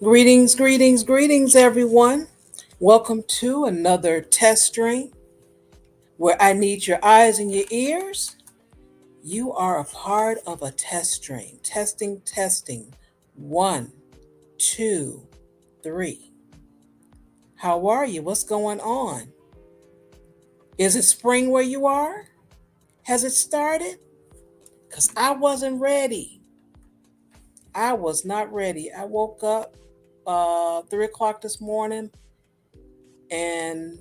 Greetings, greetings, greetings, everyone. Welcome to another test stream where I need your eyes and your ears. You are a part of a test stream. Testing, testing. One, two, three. How are you? What's going on? Is it spring where you are? Has it started? Because I wasn't ready. I was not ready. I woke up 3 o'clock this morning, and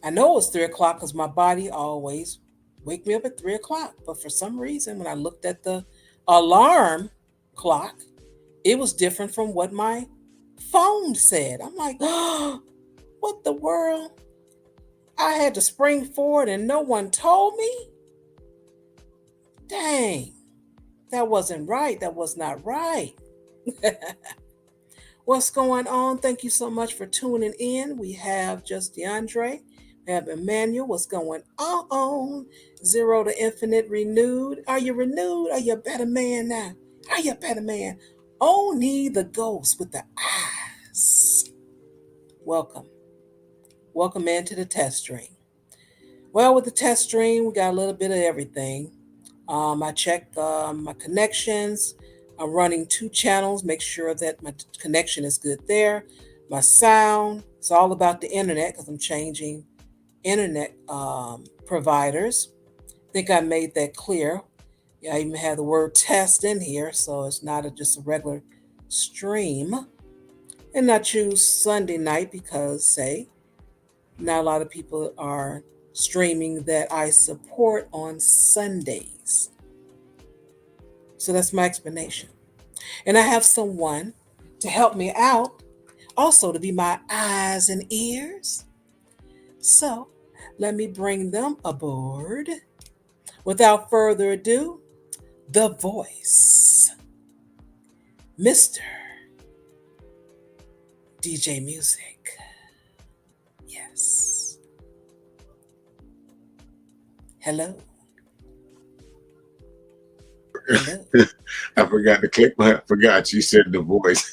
I know it was 3 o'clock because my body always wake me up at 3 o'clock. But for some reason, when I looked at the alarm clock, it was different from what my phone said. I'm like, oh, what the world? I had to spring forward and no one told me? Dang, that wasn't right. That was not right. What's going on? Thank you so much for tuning in. We have just DeAndre. We have Emmanuel. What's going on? Zero to Infinite renewed. Are you renewed? Are you a better man now? Are you a better man? Only the ghost with the eyes. Welcome. Welcome into the test stream. Well, with the test stream, we got a little bit of everything. I checked my connections. I'm running 2 channels, make sure that my connection is good there. My sound, it's all about the internet because I'm changing internet providers. I think I made that clear. Yeah, I even had the word test in here, so it's not just a regular stream. And I choose Sunday night because, say, not a lot of people are streaming that I support on Sundays. So that's my explanation. And I have someone to help me out, also to be my eyes and ears. So let me bring them aboard. Without further ado, the voice, Mr. DJ Music. Yes. Hello. I forgot to click I forgot you said the voice.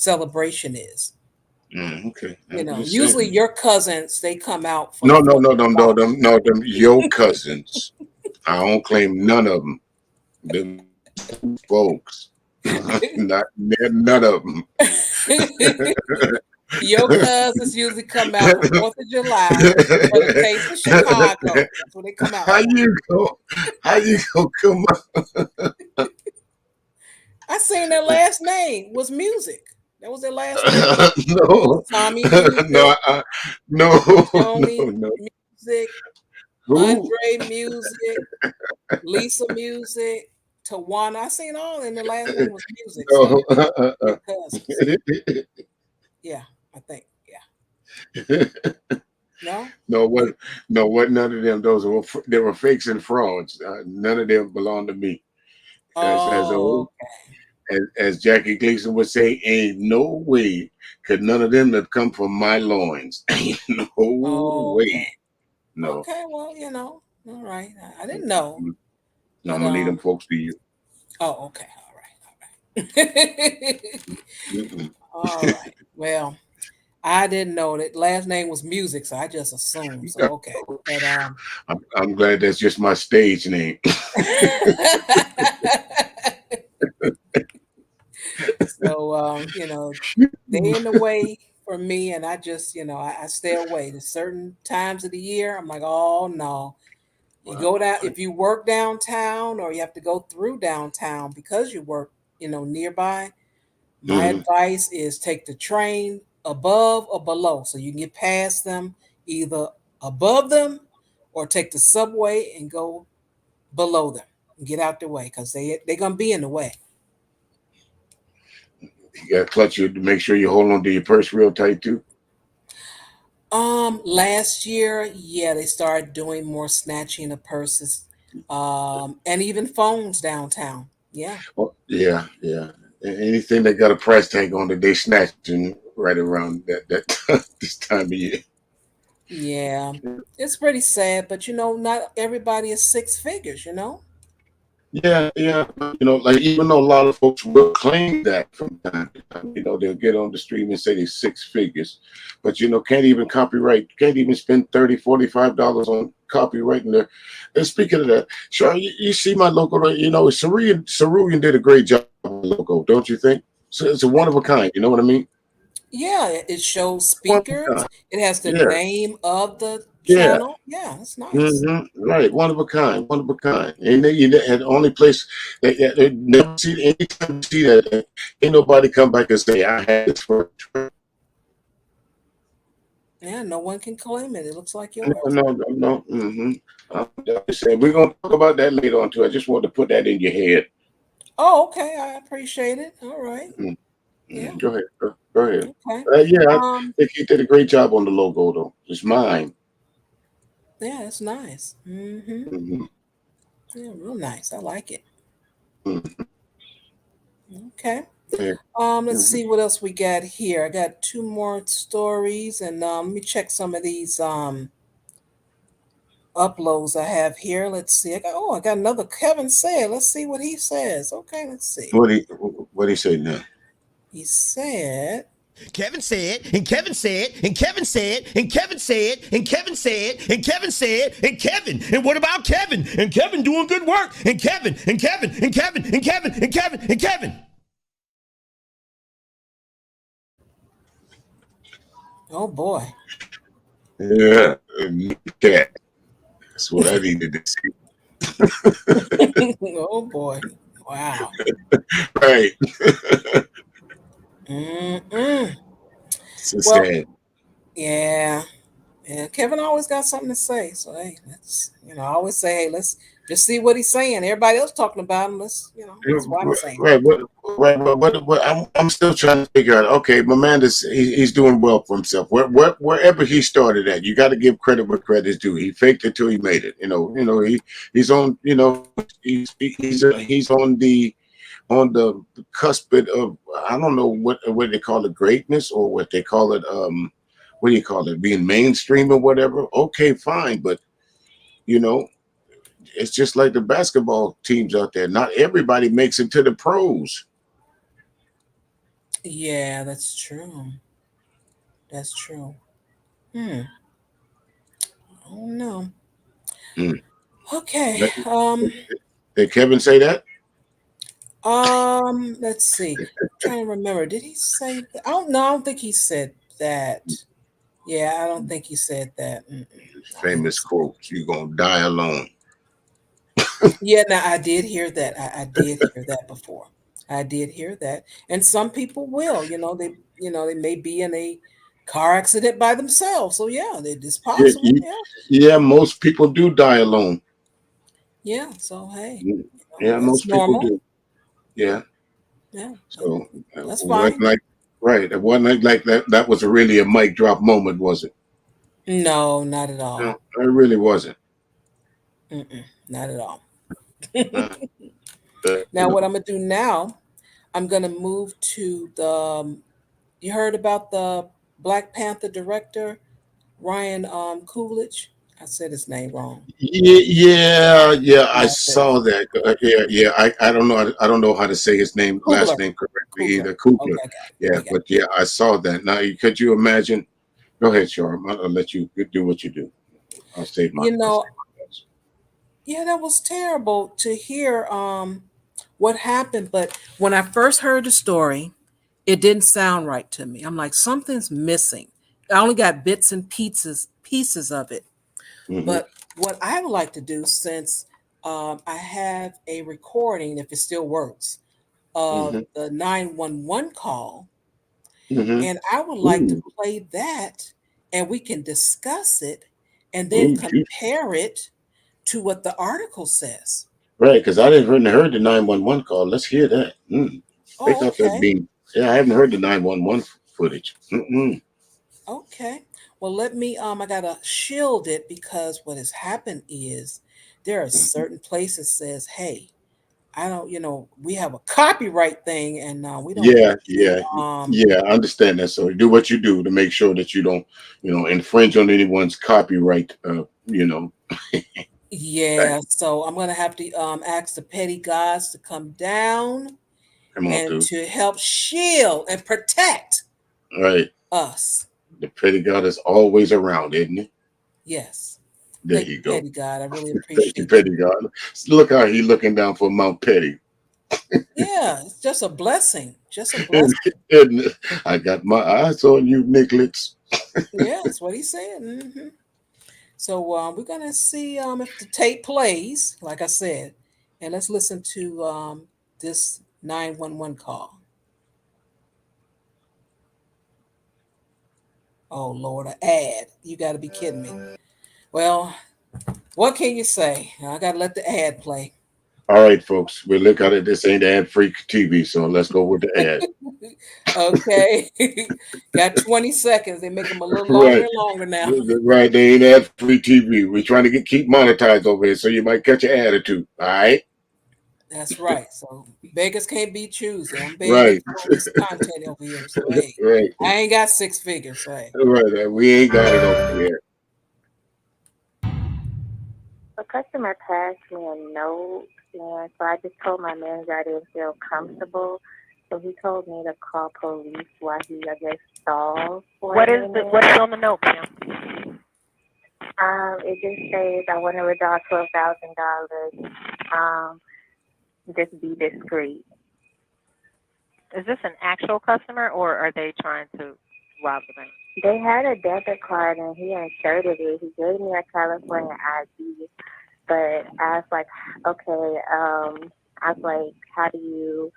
celebration is. Okay. You I'm know, just usually saying. your cousins, they come out for the No, no, 4th no, of no, no, July. them, your cousins. I don't claim none of them. Them folks. Not none of them. Your cousins usually come out for 4th of July for the Taste of Chicago. That's what they come out How for. you go? How you go come I seen their last name was Music. That was their last name. It was no, Tommy no, Music, no, no, Joni no. Music, Who? Andre Music, Lisa Music, Tawana. I seen all, and the last name was Music. So No, they're cousins. Yeah, I think. Yeah. No. no, what? No, what? None of them. Those were they were fakes and frauds. None of them belong to me. As Oh, old as Jackie Gleason would say, ain't no way could none of them have come from my loins. Ain't no okay. way. No. Okay. Well, all right. I didn't know, No, I'm but gonna leave them folks to you. Oh, okay. All right. All right. Mm-mm. All right. Well, I didn't know that last name was Music, so I just assumed. So okay. But I'm glad that's just my stage name. so they in the way for me, and I just, I stay away. There's certain times of the year I'm like, oh no. You Wow. go down if you work downtown or you have to go through downtown because you work, nearby. My Mhm. advice is take the train above or below so you can get past them either above them or take the subway and go below them and get out the way because they're gonna be in the way. You got to clutch you to make sure you hold on to your purse real tight too. Last year, yeah, they started doing more snatching of purses, and even phones downtown. Yeah. Oh, yeah, yeah. Anything that got a price tag on it, they snatching right around that this time of year. Yeah, it's pretty sad, but not everybody is six figures. Yeah, yeah. Like even though a lot of folks will claim that from time to time, they'll get on the stream and say they six figures, but can't even copyright, can't even spend 30, $45 on copywriting there. And speaking of that, sure, you see my logo, right? Saruyan did a great job with the logo, don't you think? So it's a one of a kind, you know what I mean? Yeah, it shows One of a speakers. kind. It has the Yeah, name of the yeah. channel. Yeah, it's nice. Right, one of a kind, one of a kind. And the only place that never see anytime you see that, ain't nobody come back and say I had this for. Yeah, no one can claim it. It looks like No, yours. no, no, no. I'm just saying we're gonna talk about that later on too. I just want to put that in your head. Oh, okay. I appreciate it. All right. Yeah. Go ahead, go ahead. Okay. Yeah, I Um. think he did a great job on the logo though. It's mine. Yeah, it's nice. Hmm. Yeah, real nice. I like it. Hmm. Okay. Yeah. Let's Mhm. see what else we got here. I got two more stories, and let me check some of these uploads I have here. Let's see. I got another Kevin said. Let's see what he says. Okay, let's see. What he say now? He said, Kevin said, and Kevin said, and Kevin said, and Kevin said, and Kevin said, and Kevin said, and Kevin. And what about Kevin? And Kevin doing good work. And Kevin, and Kevin, and Kevin, and Kevin, and Kevin, and Kevin. "Oh boy, Yeah, cat. That's what I needed to see. oh boy, wow." Right. Mm-mm. So Well, sad. yeah, yeah. Kevin always got something to say. So hey, let's I always say, hey, let's just see what he's saying. Everybody else talking about him. That's what I'm saying. Right. What I'm still trying to figure out. Okay, my man he's doing well for himself. Wherever he started at, you got to give credit where credit's due. He faked it till he made it. He's on. He's on the cusp of, I don't know what they call it, greatness, or what they call it. What do you call it? Being mainstream or whatever. Okay, fine, but you know it's just like the basketball teams out there. Not everybody makes it to the pros. Yeah, that's true. That's true. Hmm. I don't know. Mm. Okay. Did did Kevin say that? Let's see. Trying to remember. Did he say that? I don't know. I don't think he said that. Yeah, I don't think he said that. No, he didn't Famous say quote, "You gonna die alone." that. Yeah, now I did hear that. I did hear that before. I did hear that. And some people will, they may be in a car accident by themselves. So yeah, it's Yeah, possible. Yeah. yeah, most people do die alone. Yeah. So hey, Mm. Yeah, that's most people normal. do. Yeah. Yeah. So That's wasn't fine. like right. It wasn't like that. That was really a mic drop moment, was it? No, not at all. No, it really wasn't. Not at all. Uh, Now, what I'm gonna do now, I'm gonna move to the. You heard about the Black Panther director Ryan Coolidge? I said his name wrong. yeah, yeah, yeah. I Yeah, I said saw that. Yeah, yeah. I don't know. I don't know how to say his name, Coogler. last name correctly Coogler. either. Kugler. Okay, I got it. Yeah, I got but yeah, I saw that. Now, could you imagine? Go ahead, Charm. I'll let you do what you do. I'll save it. my. I'll save my thoughts. Yeah, that was terrible to hear what happened. But when I first heard the story, it didn't sound right to me. I'm like, something's missing. I only got bits and pieces of it. Mm-hmm. But what I would like to do, since I have a recording, if it still works, of Mm-hmm. the 911 call, Mm-hmm. and I would like to Ooh, play that and we can discuss it and then ooh, compare it to what the article says. right, because I didn't heard the 911 call. Let's hear that. Mm. Break Oh, out that okay. beam. Yeah, I haven't heard the 911 footage. Mm-mm. Okay. Well, I gotta shield it because what has happened is there are certain places says, hey, I don't, we have a copyright thing and we don't want Yeah, you, yeah, yeah. I understand that. So do what you do to make sure that you don't, infringe on anyone's copyright. yeah, Thing. so I'm gonna have to ask the petty gods to come down Come on, and dude. to help shield and protect All right. us. The petty God is always around, isn't he? Yes. There Thank you you, go. petty God. I really Thank you, appreciate you. petty God. Look how he looking down for Mount Petty. Yeah, it's just a blessing. Just a and, blessing. and I got my eyes on you, Nicholas. Yeah, that's what he said. So we're gonna see if the tape plays, like I said, and let's listen to this 911 call. Oh Lord, an ad! You got to be kidding me. Well, what can you say? I got to let the ad play. All right, folks. We look at it. This ain't ad free TV, so let's go with the ad. Okay, got 20 seconds. They make them a little longer Right. and longer now. Right. They ain't ad free TV. We're trying to keep monetized over here, so you might catch an attitude. All right. That's right. So beggars can't be choosy. I'm begging Right. for this content over here. So hey, Right. I ain't got six figures. So hey. Right. We ain't got it over here. A customer passed me a note, and so I just told my manager I didn't feel comfortable. So he told me to call police while he, I guess, stalled for What a is minute. what is on the note, ma'am? It just says I want to withdraw $12,000. Just be discreet. Is this an actual customer, or are they trying to rob the bank? They had a debit card and he inserted it. He gave me a California ID, but I was like, okay, I was like, how do you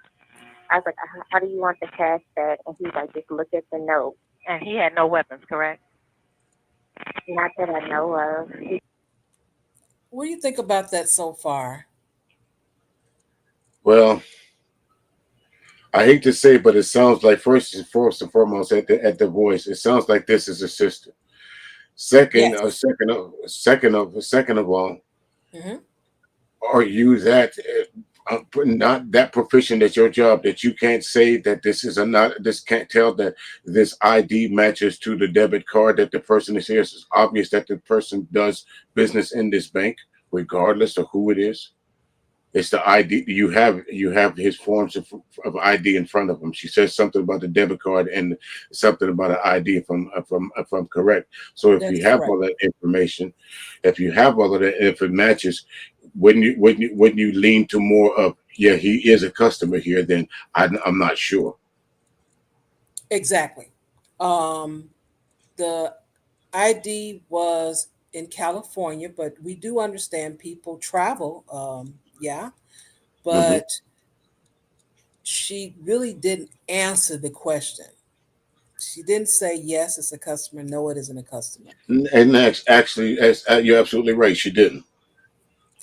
want the cash back? And he's like, just look at the note. And he had no weapons, correct? Not that I know of. What do you think about that so far? Well, I hate to say, but it sounds like first and foremost at the voice, it sounds like this is a sister. Second, Yes. second of all, Hmm. are you that not that proficient at your job that you can't say that this is a not this can't tell that this ID matches to the debit card that the person is here? It's obvious that the person does business in this bank, regardless of who it is. It's the ID. You have his forms of ID in front of him. She says something about the debit card and something about an ID. If I'm correct. So if That's you have correct. all that information, if you have all of that, if it matches, wouldn't you lean to more of, yeah, he is a customer here? Then I'm not sure. Exactly. Um, the ID was in California, but we do understand people travel. Yeah, Hmm. but she really didn't answer the question. She didn't say yes, it's a customer. No, it isn't a customer. And actually, you're absolutely right. She didn't.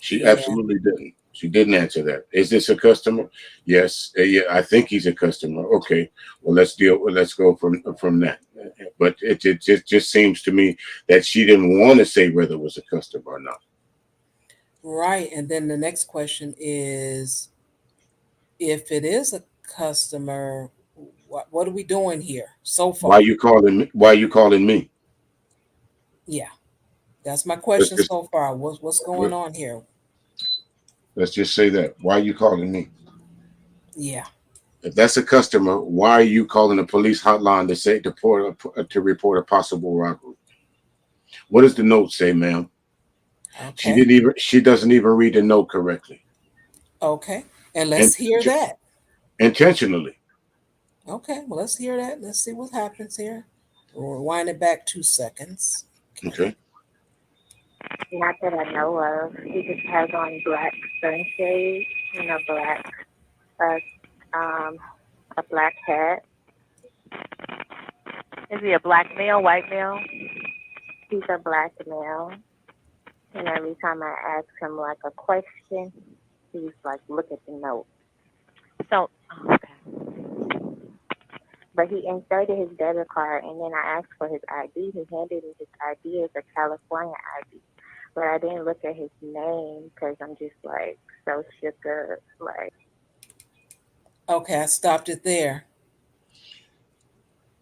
She Yeah. absolutely didn't. She didn't answer that. Is this a customer? Yes. Yeah, I think he's a customer. Okay. Well, let's go from that. But it just seems to me that she didn't want to say whether it was a customer or not. Right. And then the next question is, if it is a customer, what are we doing here so Why far? you calling me? Why you calling me? Yeah, that's my Let's question just so far. What's going on here? let's just say that. Why you calling me? Yeah. If that's a customer, why are you calling the police hotline to report a possible robbery? What does the note say, ma'am? She Okay. didn't even. She doesn't even read the note correctly. Okay. And let's hear Inten- that. Intentionally. Okay. Well, let's hear that. Let's see what happens here. We'll rewind it back 2 seconds. Okay. Okay. Not that I know of. He just has on black sunshades and uh, um, a black hat. Is he a black male, white male? He's a black male. And every time I ask him like a question, he's like, look at the note. So, oh, okay. But he inserted his debit card, and then I asked for his ID. He handed me his ID as a California ID. But I didn't look at his name because I'm just like so shook up. Like, Okay. I stopped it there.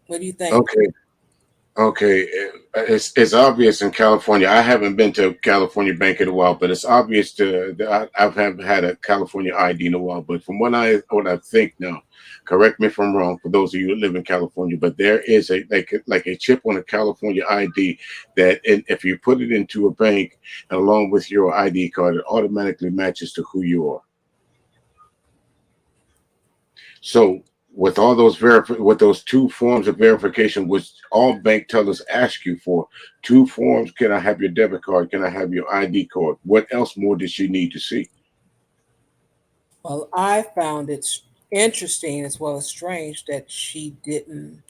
What do you think? Okay. Okay. It's obvious in California. I haven't been to California Bank in a while, but it's obvious I've have had a California ID in a while. But from what I think now, correct me if I'm wrong. For those of you that live in California, but there is a like a chip on a California ID that if you put it into a bank along with your ID card, it automatically matches to who you are. So with all those with those two forms of verification, which all bank tellers ask you for, two forms: can I have your debit card? Can I have your ID card? What else more did she need to see? Well, I found it interesting as well as strange that she didn't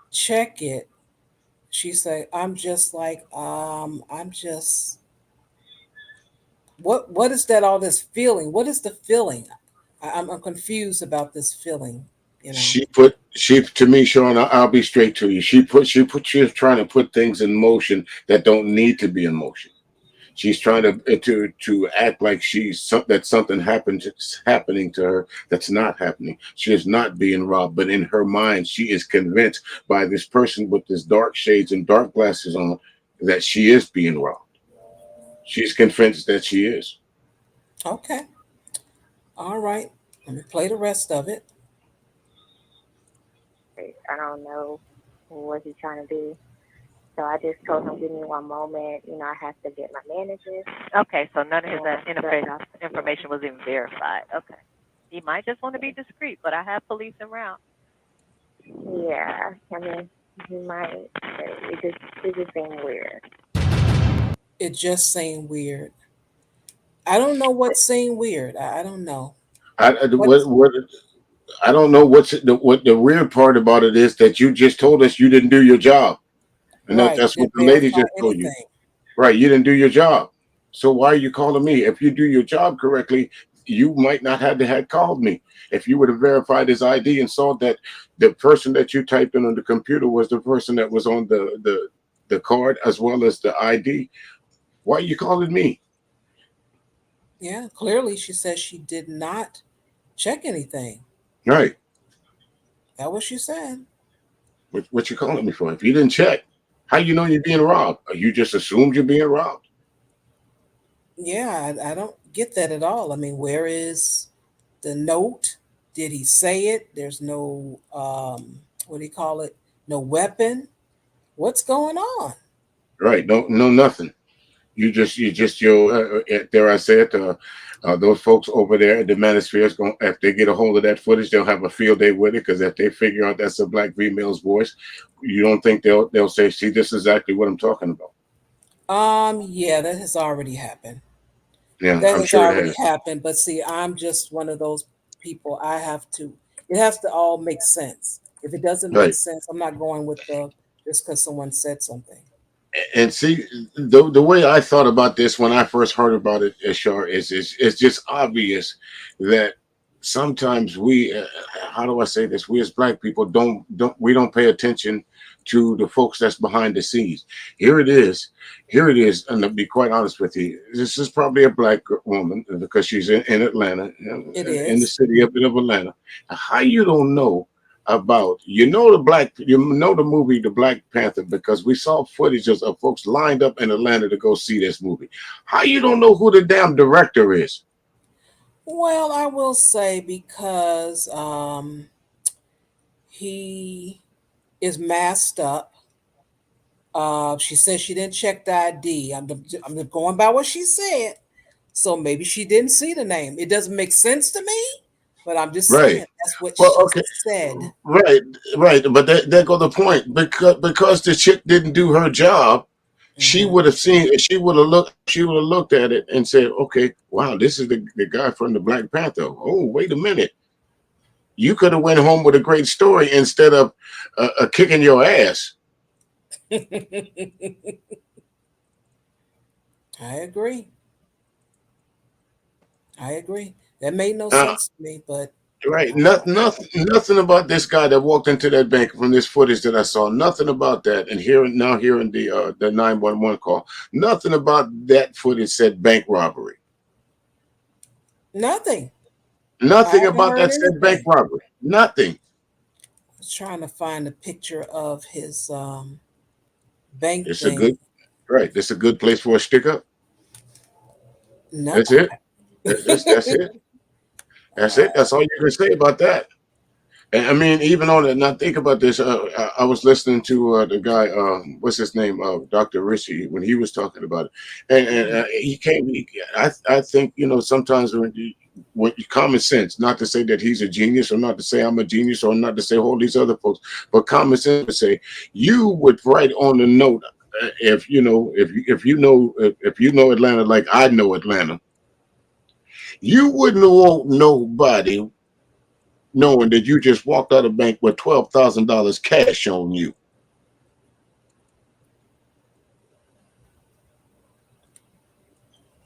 check it. She said, "I'm just like, I'm just, what is that? All this feeling? What is the feeling? I'm confused about this feeling. You know." She to me, Sean. I'll be straight to you. She's trying to put things in motion that don't need to be in motion. She's trying to act like that something happening to her that's not happening. She is not being robbed, but in her mind, she is convinced by this person with this dark shades and dark glasses on that she is being robbed. She's convinced that she is. Okay. All right. Let me play the rest of it. I don't know what he's trying to do. So I just told him, give me one moment. You know, I have to get my manager. Okay, so none of his Yeah. information was even verified. Okay. He might just want to be discreet, but I have police en route. Yeah, I mean, he might. It just seemed weird. It just seemed weird. I don't know what seemed weird. I don't know. What is What I don't know what the weird part about it is that you just told us you didn't do your job, and right? that's what Didn't the lady verify just told you. anything. Right, you didn't do your job. So why are you calling me? If you do your job correctly, you might not have to have called me. If you would have verified his ID and saw that the person that you typed in on the computer was the person that was on the card as well as the ID, why are you calling me? Yeah, clearly she says she did not check anything. Right. That what she said. What you calling me for? If you didn't check, how you know you're being robbed? You just assumed you're being robbed. Yeah, I don't. get that at all. I mean, where is the note? Did he say it? There's no what do you call it? No weapon. What's going on? Right. No, nothing. You just dare I say it, those folks over there at the Manosphere is going, if they get a hold of that footage, they'll have a field day with it, because if they figure out that's a black female's voice, you don't think they'll say, see, this is exactly what I'm talking about. Yeah, that has already happened. Yeah, That I'm has sure it already has. happened. But see, I'm just one of those people. It has to all make sense. If it doesn't make Right. sense, I'm not going with the just because someone said something. And see, the way I thought about this when I first heard about it, Ashar, is it's just obvious that sometimes we, how do I say this? We as black people don't pay attention to the folks that's behind the scenes. Here it is, here it is, and to be quite honest with you, this is probably a black woman because she's in Atlanta, It in the is. city of Atlanta. How you don't know about, you know the movie The Black Panther, because we saw footage of folks lined up in Atlanta to go see this movie. How you don't know who the damn director is? Well, I will say because he is masked up. She says she didn't check the ID. I'm just going by what she said. So maybe she didn't see the name. It doesn't make sense to me, but I'm just Right. saying that's what Well, she okay. said. Right, right. But there go the point. Because the chick didn't do her job, she Hmm. would have seen, she would have looked at it and said, okay, wow, this is the guy from the Black Panther. Oh, wait a minute. You could have went home with a great story instead of kicking your ass. I agree. I agree. That made no Uh, sense to me, but Right. I don't Nothing about this guy that walked into that bank from this footage that I saw. Nothing about that. And hearing the 911 call. Nothing about that footage said bank robbery. nothing. I Nothing haven't about heard that said bank anything. robbery. Nothing. I was trying to find a picture of his bank It's a good thing. right. It's a good place for a stick up. No. That's it. That's it. That's it. That's all you can say about that. And I mean, even on it. Now think about this. I was listening to the guy. What's his name? Dr. Rishi, when he was talking about it, and he came. I think sometimes when common sense, not to say that he's a genius, or not to say I'm a genius, or not to say all these other folks, but common sense would say you would write on the note, if if you know Atlanta like I know Atlanta, you wouldn't want nobody knowing that you just walked out of bank with $12,000 cash on you.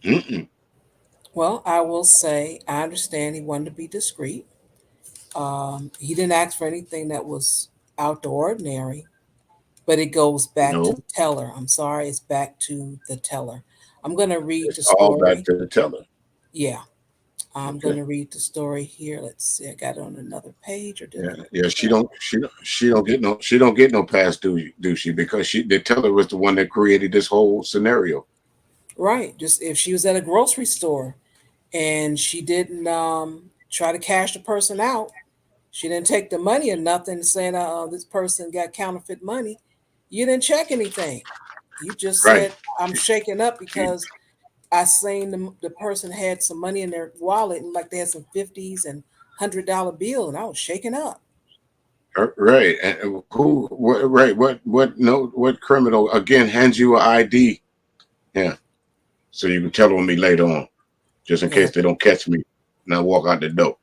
Mm-mm. Well, I will say I understand he wanted to be discreet. He didn't ask for anything that was out the ordinary, but it goes back to No, the teller. I'm sorry, it's back to the teller. I'm going to read it's the all back story. to the teller. Yeah, I'm going Okay. to read the story here. Let's see. I got it on another page, or did Yeah, I put yeah. it there? She don't get no pass, do she? Because the teller was the one that created this whole scenario. Right. Just if she was at a grocery store and she didn't try to cash the person out, she didn't take the money or nothing, saying this person got counterfeit money. You didn't check anything. You just Right. said, I'm shaking up She, because I seen the person had some money in their wallet and like they had some 50s and $100 bill, and I was shaking up. right. And who? What? Right. What? No. What criminal again hands you an ID? Yeah. So you can tell on me later on, just in Yeah, case they don't catch me, and I walk out the door.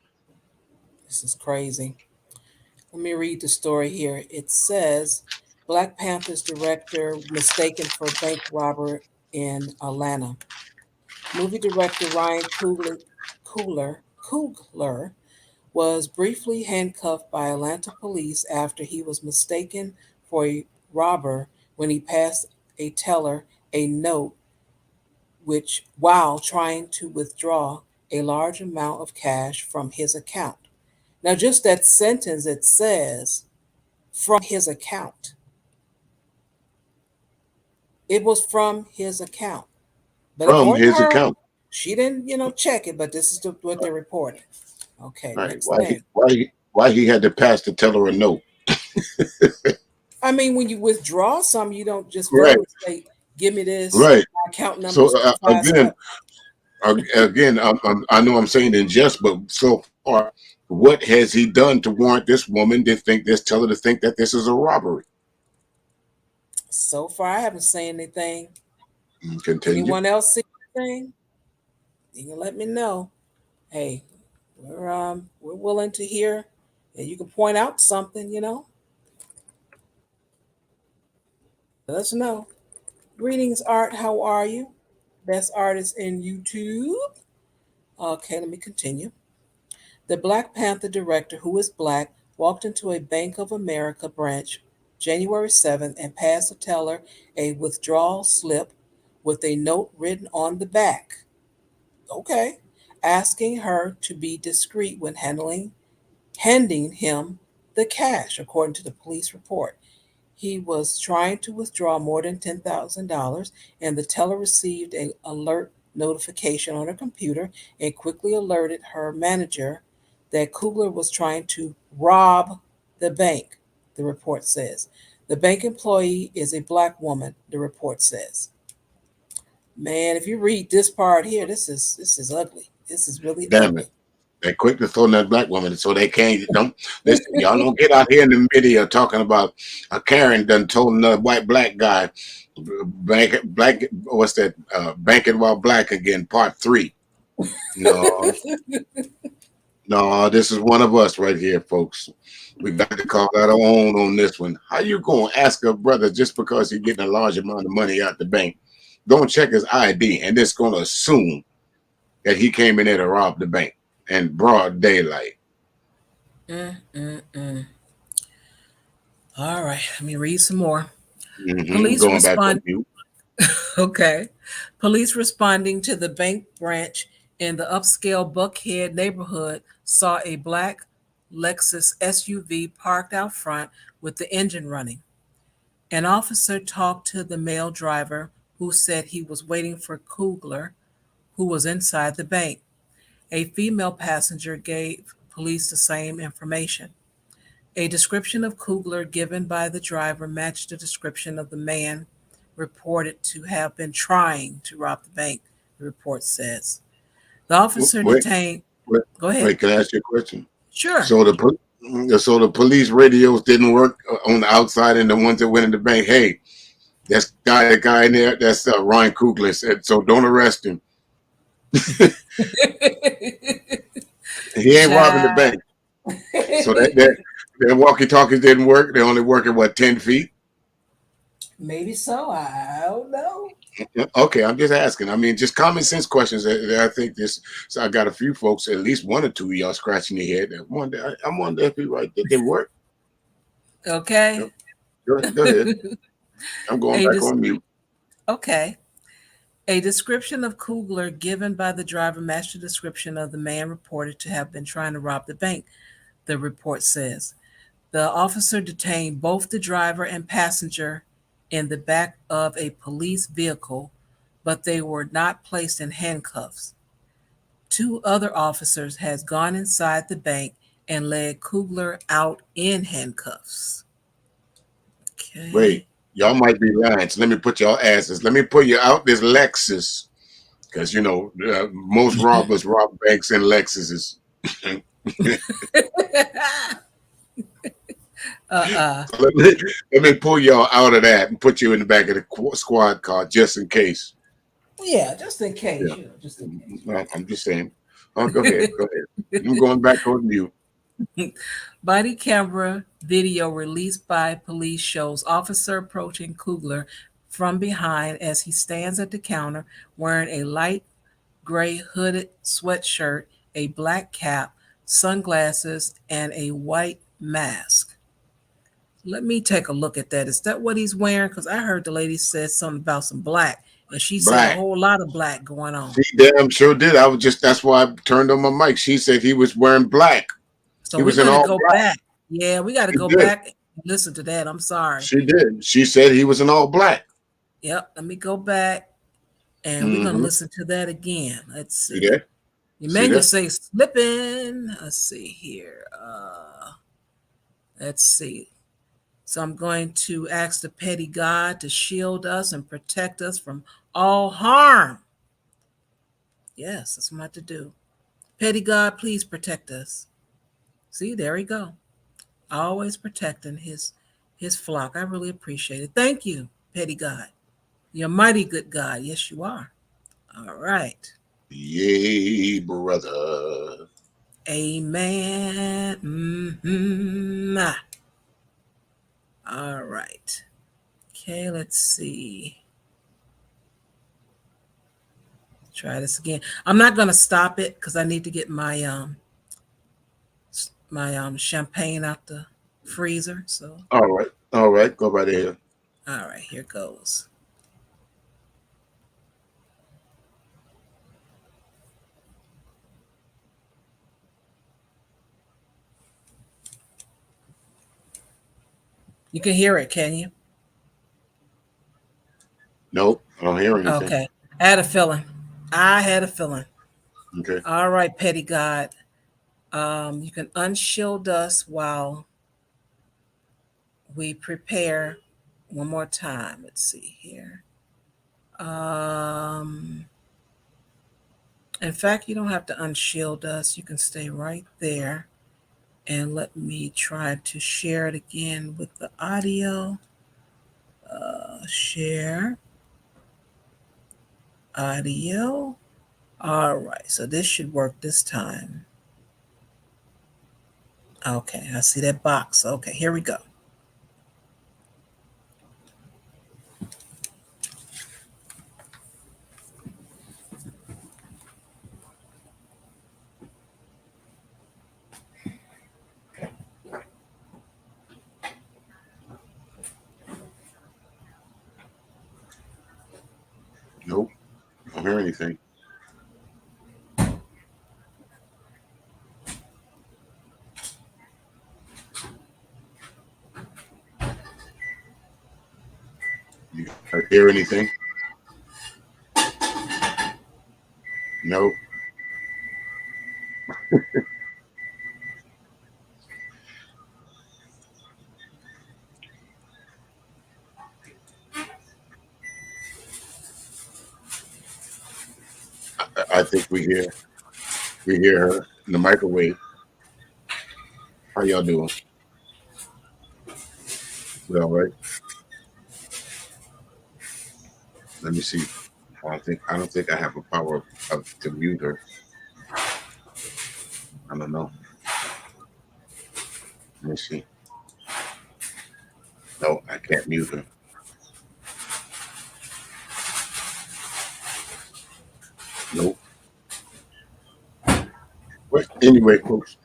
this is crazy. Let me read the story here. It says Black Panther's director mistaken for bank robber in Atlanta. Movie director Ryan Coogler was briefly handcuffed by Atlanta police after he was mistaken for a robber when he passed a teller a note which while trying to withdraw a large amount of cash from his account. Now just that sentence, it says from his account. It was from his account. But From according to his her, account. She didn't, check it, but this is what they're reporting. Okay, Right. next thing. Why he had to pass the teller a note? I mean, when you withdraw some, you don't just Right. verbally say, "Give me this." Right. My account number So is 5 again, I know I'm saying in jest, but so far, what has he done to warrant this woman to think this teller to think that this is a robbery? So far, I haven't seen anything. Continue. Anyone else see anything? You can let me know. Hey, we're willing to hear, and you can point out something. Let us know. Greetings, Art. How are you? Best artist in YouTube. Okay, let me continue. The Black Panther director, who is black, walked into a Bank of America branch January 7th and passed the teller a withdrawal slip with a note written on the back. Okay. Asking her to be discreet when handing him the cash, according to the police report. He was trying to withdraw more than $10,000, and the teller received an alert notification on her computer and quickly alerted her manager that Kugler was trying to rob the bank, the report says. The bank employee is a black woman, the report says. Man, if you read this part here, this is ugly. This is really Damn ugly. it. They're quick to throw in that black woman, so they don't listen. Y'all don't get out here in the media talking about a Karen done told another black guy, black, what's that? Banking while black again, part 3. No, no, this is one of us right here, folks. We got to call our own on this one. How you gonna ask a brother just because he's getting a large amount of money out the bank? Don't check his ID, and it's gonna assume that he came in there to rob the bank in broad daylight. All right, let me read some more. Police going back on mute. Okay. Police responding to the bank branch in the upscale Buckhead neighborhood saw a black Lexus SUV parked out front with the engine running. An officer talked to the male driver who said he was waiting for Kugler, who was inside the bank. A female passenger gave police the same information. A description of Kugler given by the driver matched the description of the man reported to have been trying to rob the bank, the report says. The officer detained. Go ahead. Wait, can I ask you a question? Sure. So the police radios didn't work on the outside, and the ones that went in the bank, hey, that guy in there, that's Ryan Coogler said, so don't arrest him. He ain't robbing the bank. So that walkie-talkies didn't work. They only work at 10 feet? Maybe so. I don't know. Okay, I'm just asking. I mean, just common sense questions. I think this. So I got a few folks, at least one or two of y'all scratching your head. I'm wondering if you right. Did they work? Okay. Go ahead. I'm going back on mute. Okay. A description of Kugler given by the driver matched the description of the man reported to have been trying to rob the bank, the report says. The officer detained both the driver and passenger in the back of a police vehicle, but they were not placed in handcuffs. 2 other officers has gone inside the bank and led Kugler out in handcuffs. Okay. Wait, y'all might be lying. So let me put y'all asses. Let me put you out this Lexus, because most robbers rob banks in Lexuses. So let me pull y'all out of that and put you in the back of the squad car just in case. Yeah, just in case. Yeah. Just in case. Well, I'm just saying. Oh, go ahead. I'm going back on mute. Body camera video released by police shows officer approaching Kugler from behind as he stands at the counter wearing a light gray hooded sweatshirt, a black cap, sunglasses, and a white mask. Let me take a look at that. Is that what he's wearing? Because I heard the lady said something about some black, and she said a whole lot of black going on. She damn sure did. That's why I turned on my mic. She said he was wearing black. So we got to go back. Yeah, we got to go back and listen to that. I'm sorry. She did. She said he was in all black. Yep. Let me go back And we're going to Mm-hmm. listen to that again. Let's See see. that? Emmanuel say slipping. Let's see here. Let's see. So I'm going to ask the petty God to shield us and protect us from all harm. Yes, that's what I'm about to do. Petty God, please protect us. See, there we go. Always protecting his flock. I really appreciate it. Thank you, petty God. You're a mighty good God. Yes, you are. All right. Yay, brother. Amen. Mm-hmm. All right. Okay, let's see. Try this again. I'm not going to stop it because I need to get my champagne out the freezer. So, All right, go right ahead. all right, here goes. You can hear it, can you? Nope, I don't hear anything. Okay. I had a feeling. Okay. All right, petty God. You can unshield us while we prepare one more time. Let's see here. In fact, you don't have to unshield us. You can stay right there. And let me try to share it again with the audio. Share audio. All right, so this should work this time. Okay, I see that box. Okay, here we go. Nope, I don't hear anything. You guys hear anything? Nope. I think we hear her in the microwave. How y'all doing? We all right? Let me see. I don't think I have a power to mute her. I don't know. Let me see. No, I can't mute her. Nope. But anyway, folks,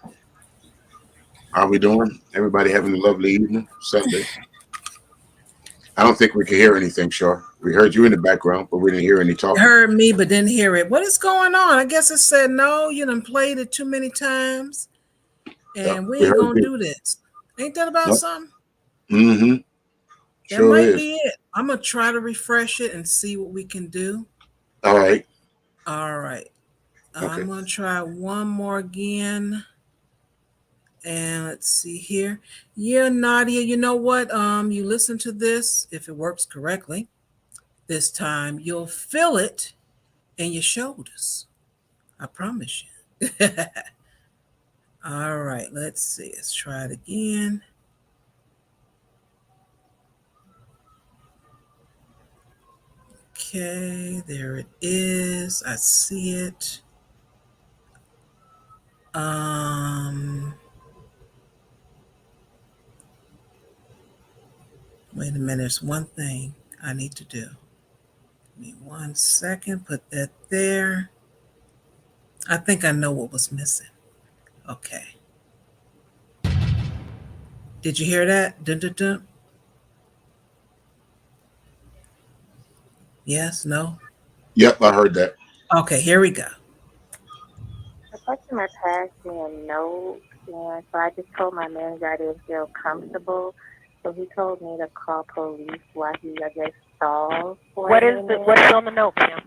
how we doing? Everybody having a lovely evening, Sunday. I don't think we can hear anything, Shaw. We heard you in the background, but we didn't hear any You talking. heard me, but didn't hear it. What is going on? I guess it said no. You done played it too many times, and we ain't heard gonna you. do this. Ain't that about Nope. something? Mm-hmm. That Sure might is. be it. I'm gonna try to refresh it and see what we can do. All right. All right. Okay. I'm gonna try one more again. And let's see here. Yeah, Nadia, you know what? You listen to this, if it works correctly this time, you'll feel it in your shoulders. I promise you. All right, let's see. Let's try it again. Okay, there it is. I see it. Wait a minute. There's one thing I need to do. Give me 1 second. Put that there. I think I know what was missing. Okay. Did you hear that? Dun, dun, dun. Yes, no? Yep, I heard that. Okay, here we go. The customer passed me a note, and so I just told my manager I didn't feel comfortable. So he told me to call police while he, I guess, stalled for a minute. What's on the note, ma'am?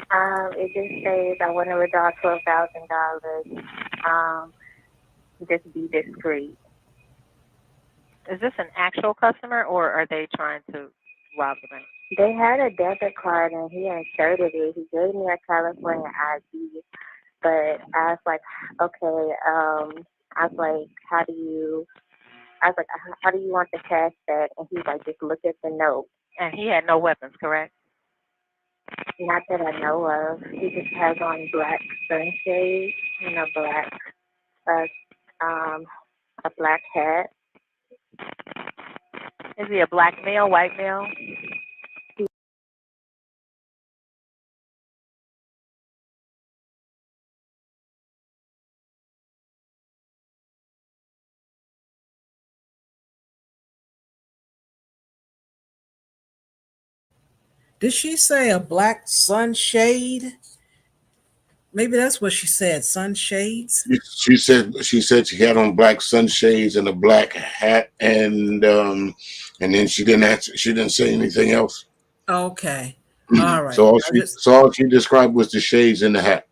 It just says I want to withdraw $12,000. Just be discreet. Is this an actual customer or are they trying to rob the bank? They had a debit card and he inserted it. He gave me a California ID, but I was like, okay, I was like, how do you want the cash back? And he's like, just look at the note. And he had no weapons, correct? Not that I know of. He just has on black sunshades and a black hat. Is he a black male, white male? Did she say a black sunshade? Maybe that's what she said, sunshades. She said she had on black sunshades and a black hat, and then she didn't answer. She didn't say anything else. Okay. All right. So all she described was the shades in the hat.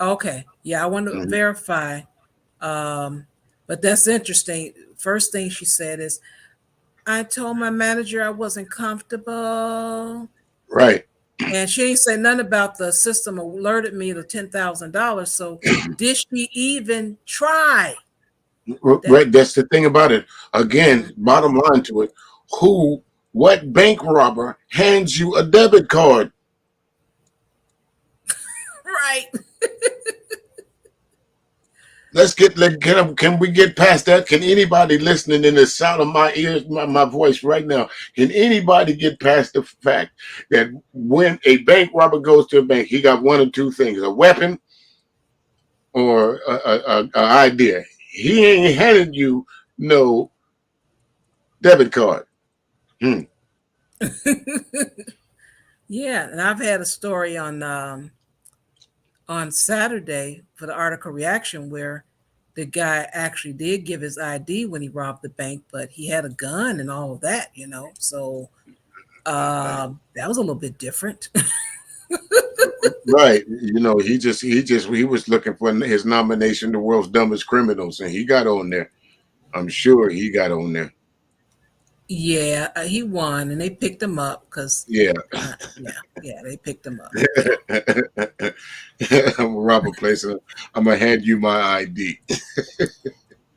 Okay. Yeah, I want to verify. But that's interesting. First thing she said is, I told my manager I wasn't comfortable. Right. And she ain't say nothing about the system alerted me to $10,000. So did she even try? Right. That's the thing about it. Again, bottom line to it, what bank robber hands you a debit card? Right. Can we get past that? Can anybody listening in the sound of my ears, my voice right now, can anybody get past the fact that when a bank robber goes to a bank, he got one of two things: a weapon or a idea. He ain't handed you no debit card. Yeah, and I've had a story on Saturday for the article reaction where the guy actually did give his ID when he robbed the bank, but he had a gun and all of that, So that was a little bit different. Right. He was looking for his nomination, The World's Dumbest Criminals, and he got on there. I'm sure he got on there. Yeah, he won, and they picked him up because Yeah. They picked him up. I'm gonna rob a place and I'm gonna hand you my ID.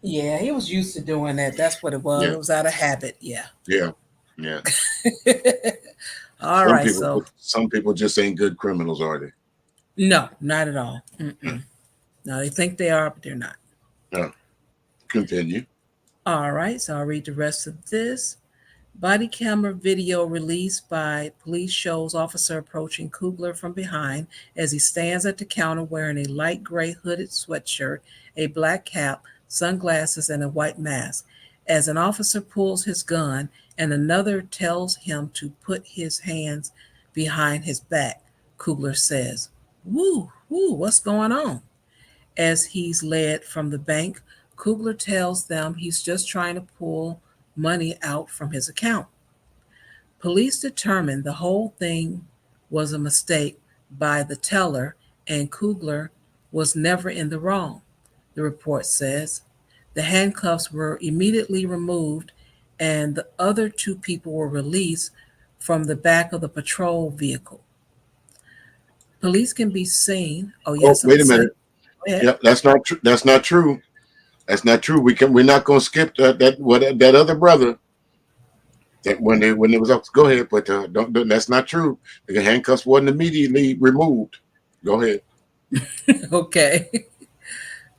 Yeah, he was used to doing that. That's what it was. Yeah. It was out of habit. Yeah. Yeah. All some right. People, some people just ain't good criminals, are they? No, not at all. No, they think they are, but they're not. No. Continue. All right. So I'll read the rest of this. Body camera video released by police shows officer approaching Kugler from behind as he stands at the counter wearing a light gray hooded sweatshirt, a black cap, sunglasses, and a white mask. As an officer pulls his gun and another tells him to put his hands behind his back, Kugler says, "Woo, what's going on?" As he's led from the bank, Kugler tells them he's just trying to pull money out from his account. Police determined the whole thing was a mistake by the teller and Kugler was never in the wrong, the report says. The handcuffs were immediately removed and the other two people were released from the back of the patrol vehicle. Police can be seen. Oh, yes. Wait a minute. Yep, that's not true. That's not true. That's not true. We're not going to skip that other brother. That when it was up, go ahead, but don't. That's not true. The handcuffs wasn't immediately removed. Go ahead. Okay.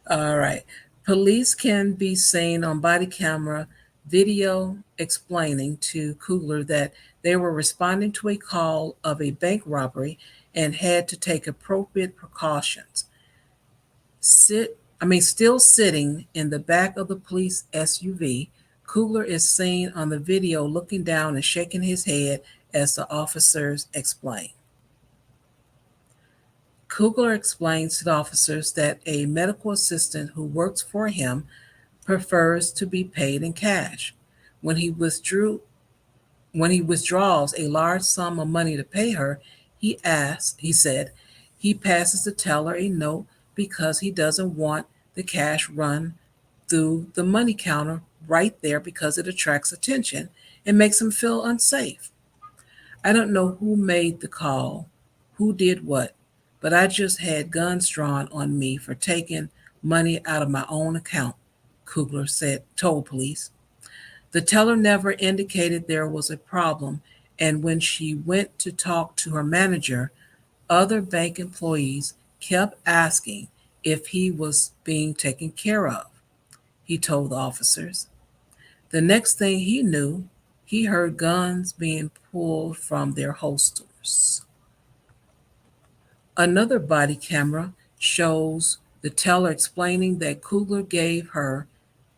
All right. Police can be seen on body camera video explaining to Kugler that they were responding to a call of a bank robbery and had to take appropriate precautions. Still sitting in the back of the police SUV, Kugler is seen on the video looking down and shaking his head as the officers explain. Kugler explains to the officers that a medical assistant who works for him prefers to be paid in cash. When he withdraws a large sum of money to pay her, He said, he passes the teller a note because he doesn't want the cash run through the money counter right there because it attracts attention and makes him feel unsafe. I don't know who made the call, who did what, but I just had guns drawn on me for taking money out of my own account, Kugler told police. The teller never indicated there was a problem, and when she went to talk to her manager, other bank employees kept asking if he was being taken care of, he told the officers. The next thing he knew, he heard guns being pulled from their holsters. Another body camera shows the teller explaining that Kugler gave her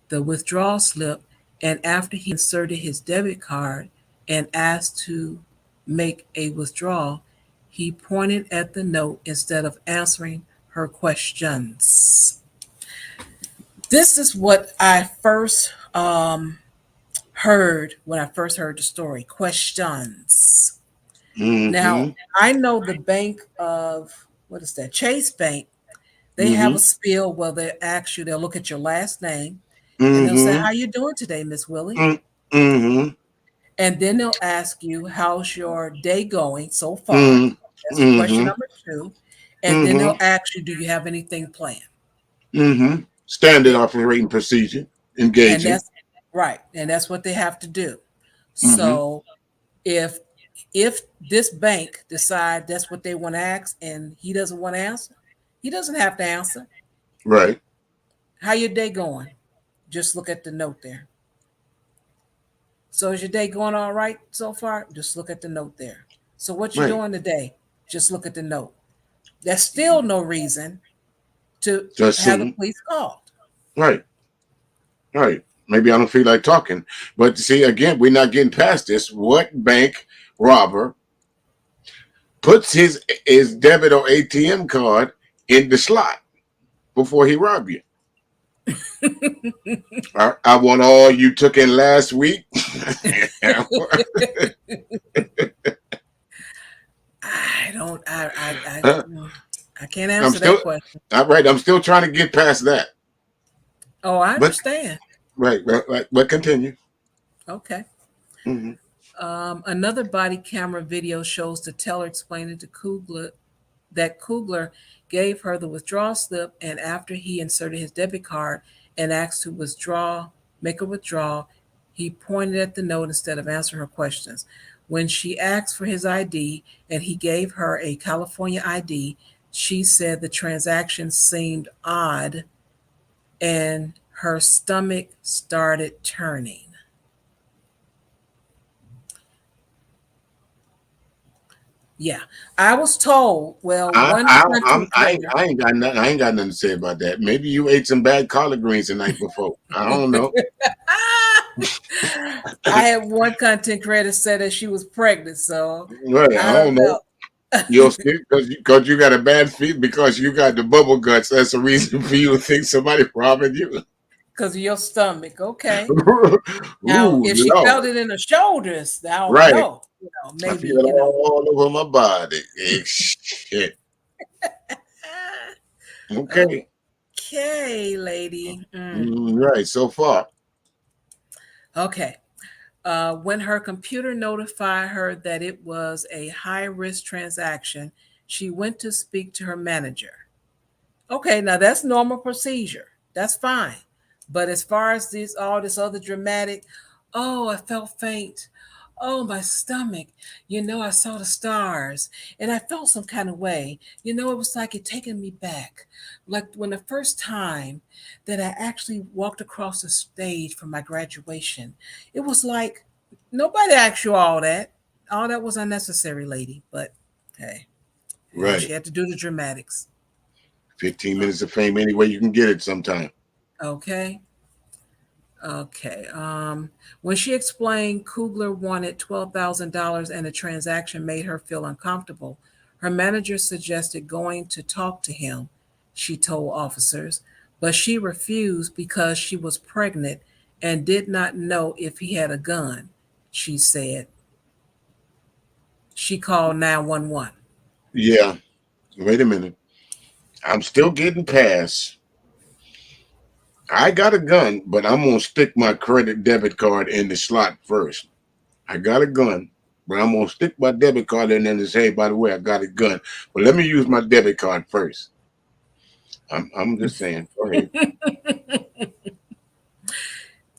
the withdrawal slip, and after he inserted his debit card and asked to make a withdrawal, he pointed at the note instead of answering her questions. This is what I first heard when I first heard the story. Questions. Now, Mm-hmm. I know the bank of, what is that? Chase Bank. They have Mm-hmm. a spiel where they ask you, they'll look at your last name and they'll say, Mm-hmm. how you doing today, Miss Willie? Mm-hmm. And then they'll ask you, how's your day going so far? That's question Mm-hmm. number two. And then they'll Mm-hmm. ask you, do you have anything planned? Mm-hmm. Standard Yeah. operating procedure. And Engaging. that's right. And that's what they have to do. Mm-hmm. So if this bank decide that's what they want to ask and he doesn't want to answer, he doesn't have to answer. Right. How your day going? Just look at the note there. So is your day going all right so far? Just look at the note there. So what you Right. doing today? Just look at the note. There's still no reason to Just have the saying. police called. Right. Right. Maybe I don't feel like talking. But see, again, we're not getting past this. What bank robber puts his debit or ATM card in the slot before he rob you? I want all you took in last week. I don't. Huh? I can't I'm answer still that question. all right. I'm still trying to get past that. Oh, I But understand. right. But continue. Okay. Hmm. Another body camera video shows the teller explaining to Kugler that Kugler gave her the withdrawal slip, and after he inserted his debit card and asked to make a withdrawal, he pointed at the note instead of answering her questions. When she asked for his ID and he gave her a California ID, she said the transaction seemed odd and her stomach started turning. Yeah, I was told. Well, one content creator. I ain't got nothing to say about that. Maybe you ate some bad collard greens the night before. I don't know. I had one content creator say that she was pregnant, so Right, I I don't don't know. know. You'll still because you got a bad feet because you got the bubble guts. That's a reason for you to think somebody robbing you. Because of your stomach. Okay. Now, Ooh, if she felt Lord. it in her shoulders, I don't Right. know. I Maybe, feel it all over my body. Shit. Okay. Okay, lady. Right. So far. Okay. When her computer notified her that it was a high risk transaction, she went to speak to her manager. Okay, now that's normal procedure. That's fine. But as far as all this other dramatic, oh, I felt faint. Oh, my stomach. I saw the stars and I felt some kind of way. It was like it taking me back. Like when the first time that I actually walked across the stage for my graduation, it was like nobody asked you all that. All that was unnecessary, lady. But hey, she Right. had to do the dramatics. 15 minutes of fame any way you can get it sometime. Okay. Okay. When she explained Kugler wanted $12,000 and the transaction made her feel uncomfortable, her manager suggested going to talk to him, she told officers, but she refused because she was pregnant and did not know if he had a gun, she said. She called 911. Yeah. Wait a minute. I'm still getting past. I got a gun, but I'm gonna stick my credit debit card in the slot first. I got a gun, but I'm gonna stick my debit card in there and say, hey, by the way, I got a gun. But let me use my debit card first. I'm just saying. Go ahead.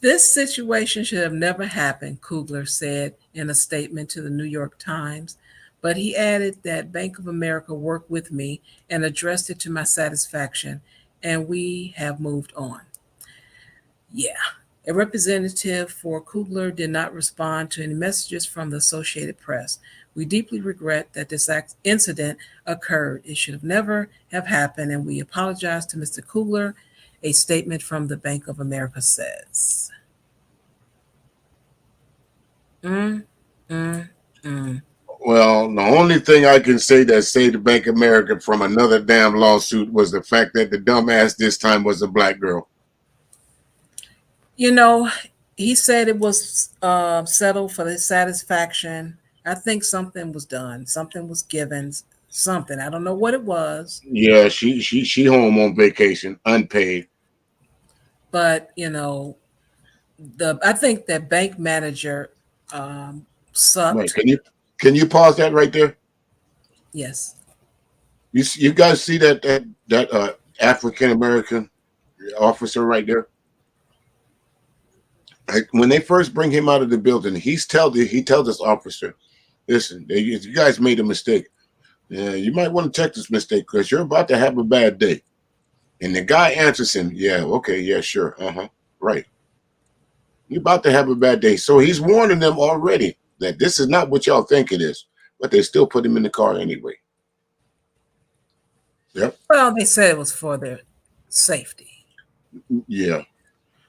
This situation should have never happened, Kugler said in a statement to the New York Times. But he added that Bank of America worked with me and addressed it to my satisfaction, and we have moved on. Yeah. A representative for Kugler did not respond to any messages from the Associated Press. We deeply regret that this incident occurred. It should have never have happened, and we apologize to Mr. Kugler, a statement from the Bank of America says. Mm, mm, mm. Well, the only thing I can say that saved the Bank of America from another damn lawsuit was the fact that the dumbass this time was a black girl. You know, he said it was settled for his satisfaction. I think something was done, something was given, something. I don't know what it was, Yeah, she home on vacation, unpaid. but I think that bank manager Wait, sucked. can you pause that right there? Yes. You guys see that African American officer right there? Like, when they first bring him out of the building, he tells this officer, "Listen, you guys made a mistake. Yeah, you might want to check this mistake because you're about to have a bad day." And the guy answers him, "Yeah, okay, yeah, sure, right. You're about to have a bad day." So he's warning them already that this is not what y'all think it is, but they still put him in the car anyway. Yep. Well, they said it was for their safety. Yeah.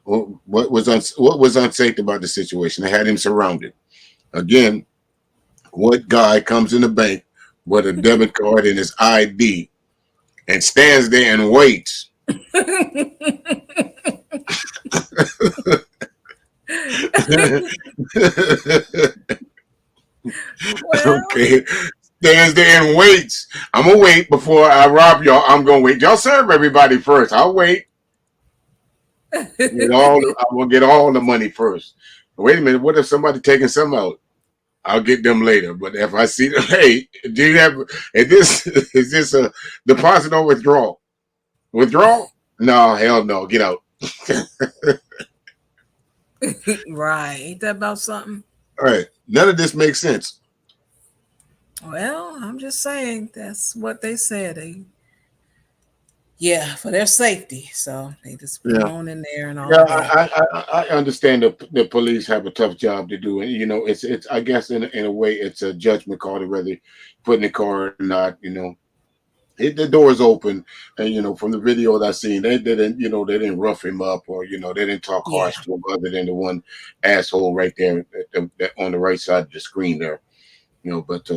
Well, what was unsafe about the situation? They had him surrounded. Again, what guy comes in the bank with a debit card and his ID and stands there and waits? Well, Okay. Stands there and waits. I'm gonna wait before I rob y'all. I'm gonna wait. Y'all serve everybody first. I'll wait. I'm gonna get all the money first. Wait a minute. What if somebody taking some out? I'll get them later. But if I see them, hey, do you have? Is this a deposit or withdrawal? Withdrawal? No, hell no. Get out. right. Ain't that about something? All right. None of this makes sense. Well, I'm just saying that's what they said. Yeah, for their safety. So they just put Yeah. on in there and all Yeah, that. I understand the police have a tough job to do, and it's I guess in a way it's a judgment call to whether put in the car or not. The door's open, and from the video that I seen, they didn't rough him up or they didn't talk Yeah. harsh to him other than the one asshole right there on the right side of the screen there. But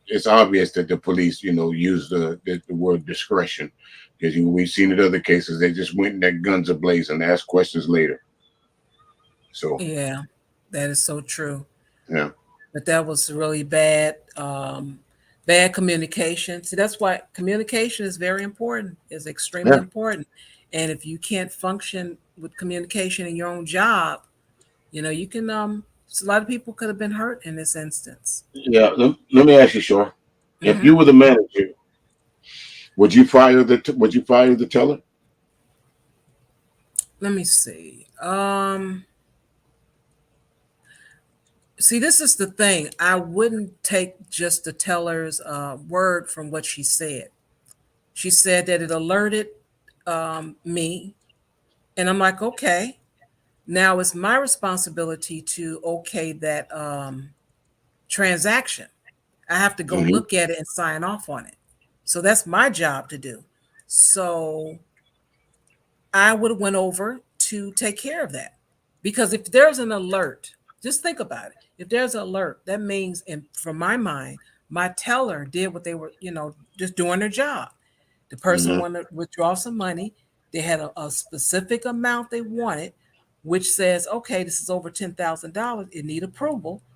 it's obvious that the police use the word discretion because we've seen in other cases they just went in their guns ablaze and asked questions later. So Yeah, that is so true. yeah, But that was really bad, bad communication. See, that's why communication is very important. It's extremely yeah, important. And if you can't function with communication in your own job, you can. So a lot of people could have been hurt in this instance. yeah. Let me ask you, Shaw. If Hmm. you were the manager, would you fire the teller? Let me see. See, this is the thing. I wouldn't take just the teller's word from what she said. She said that it alerted me, and I'm like, okay. Now it's my responsibility to okay that transaction. I have to go Hmm. look at it and sign off on it. So that's my job to do. So I would have went over to take care of that. Because if there's an alert, just think about it. If there's an alert, that means, from my mind, my teller did what they were, just doing their job. The person Hmm. wanted to withdraw some money. They had a specific amount they wanted, which says, okay, this is over $10,000. It need approval.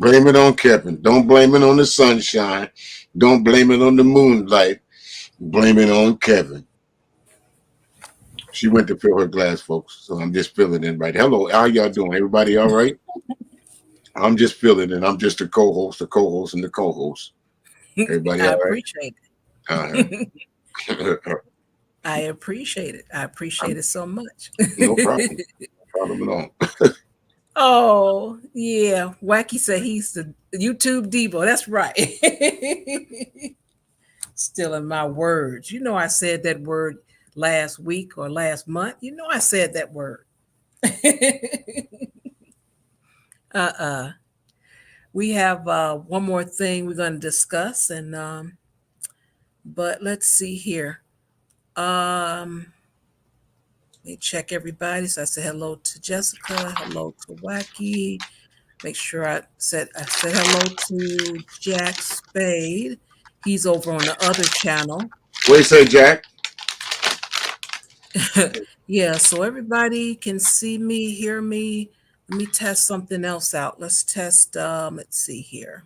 Blame it on Kevin. Don't blame it on the sunshine. Don't blame it on the moonlight. Blame it on Kevin. She went to fill her glass, folks. So I'm just filling in right. Hello, how y'all doing? Everybody all right? I'm just filling in. I'm just the co-host, and the co-host. Everybody I all right? appreciate it. Uh-huh. I appreciate it. I appreciate it so much. No problem. No problem at all. Oh, yeah. Wacky said he's the YouTube Devo. That's right. Stealing my words. You know, I said that word last week or last month. You know, I said that word. We have one more thing we're going to discuss, and but let's see here. Let me check everybody. So I said hello to Jessica, hello to Wacky. Make sure I said hello to Jack Spade. He's over on the other channel. What do you say, Jack? Yeah, so everybody can see me, hear me. Let me test something else out. Let's test, let's see here.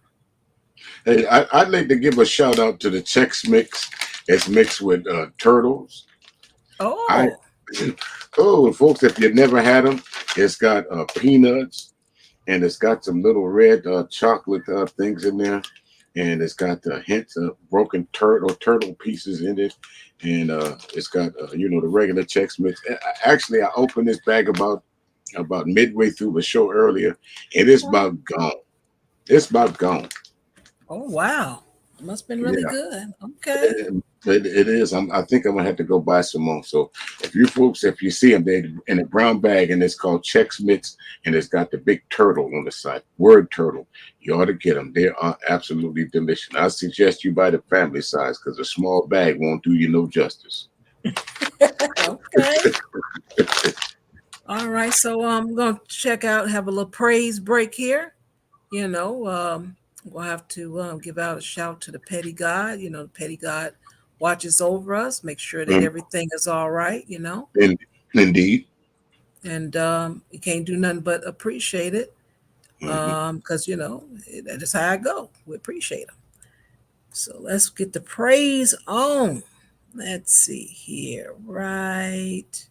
Hey, I'd like to give a shout out to the Chex Mix. It's mixed with turtles. Oh. Oh, folks, if you never had them, it's got peanuts, and it's got some little red chocolate things in there, and it's got hints of broken turtle pieces in it, and it's got the regular Chex Mix. Actually, I opened this bag about midway through the show earlier, and it's about gone. It's about gone. Oh, wow. It must have been really good. Okay. It is. I think I'm gonna have to go buy some more. So if you see them, they're in a brown bag, and it's called Chex Mix, and it's got the big turtle on the side. Word turtle. You ought to get them. They are absolutely delicious. I suggest you buy the family size because a small bag won't do you no justice. Okay. All right. So I'm gonna check out, have a little praise break here. We'll have to give out a shout to the petty God. The petty God watches over us, make sure that everything is all right, Indeed. And you can't do nothing but appreciate it, because that is how I go. We appreciate them. So let's get the praise on. Let's see here, right?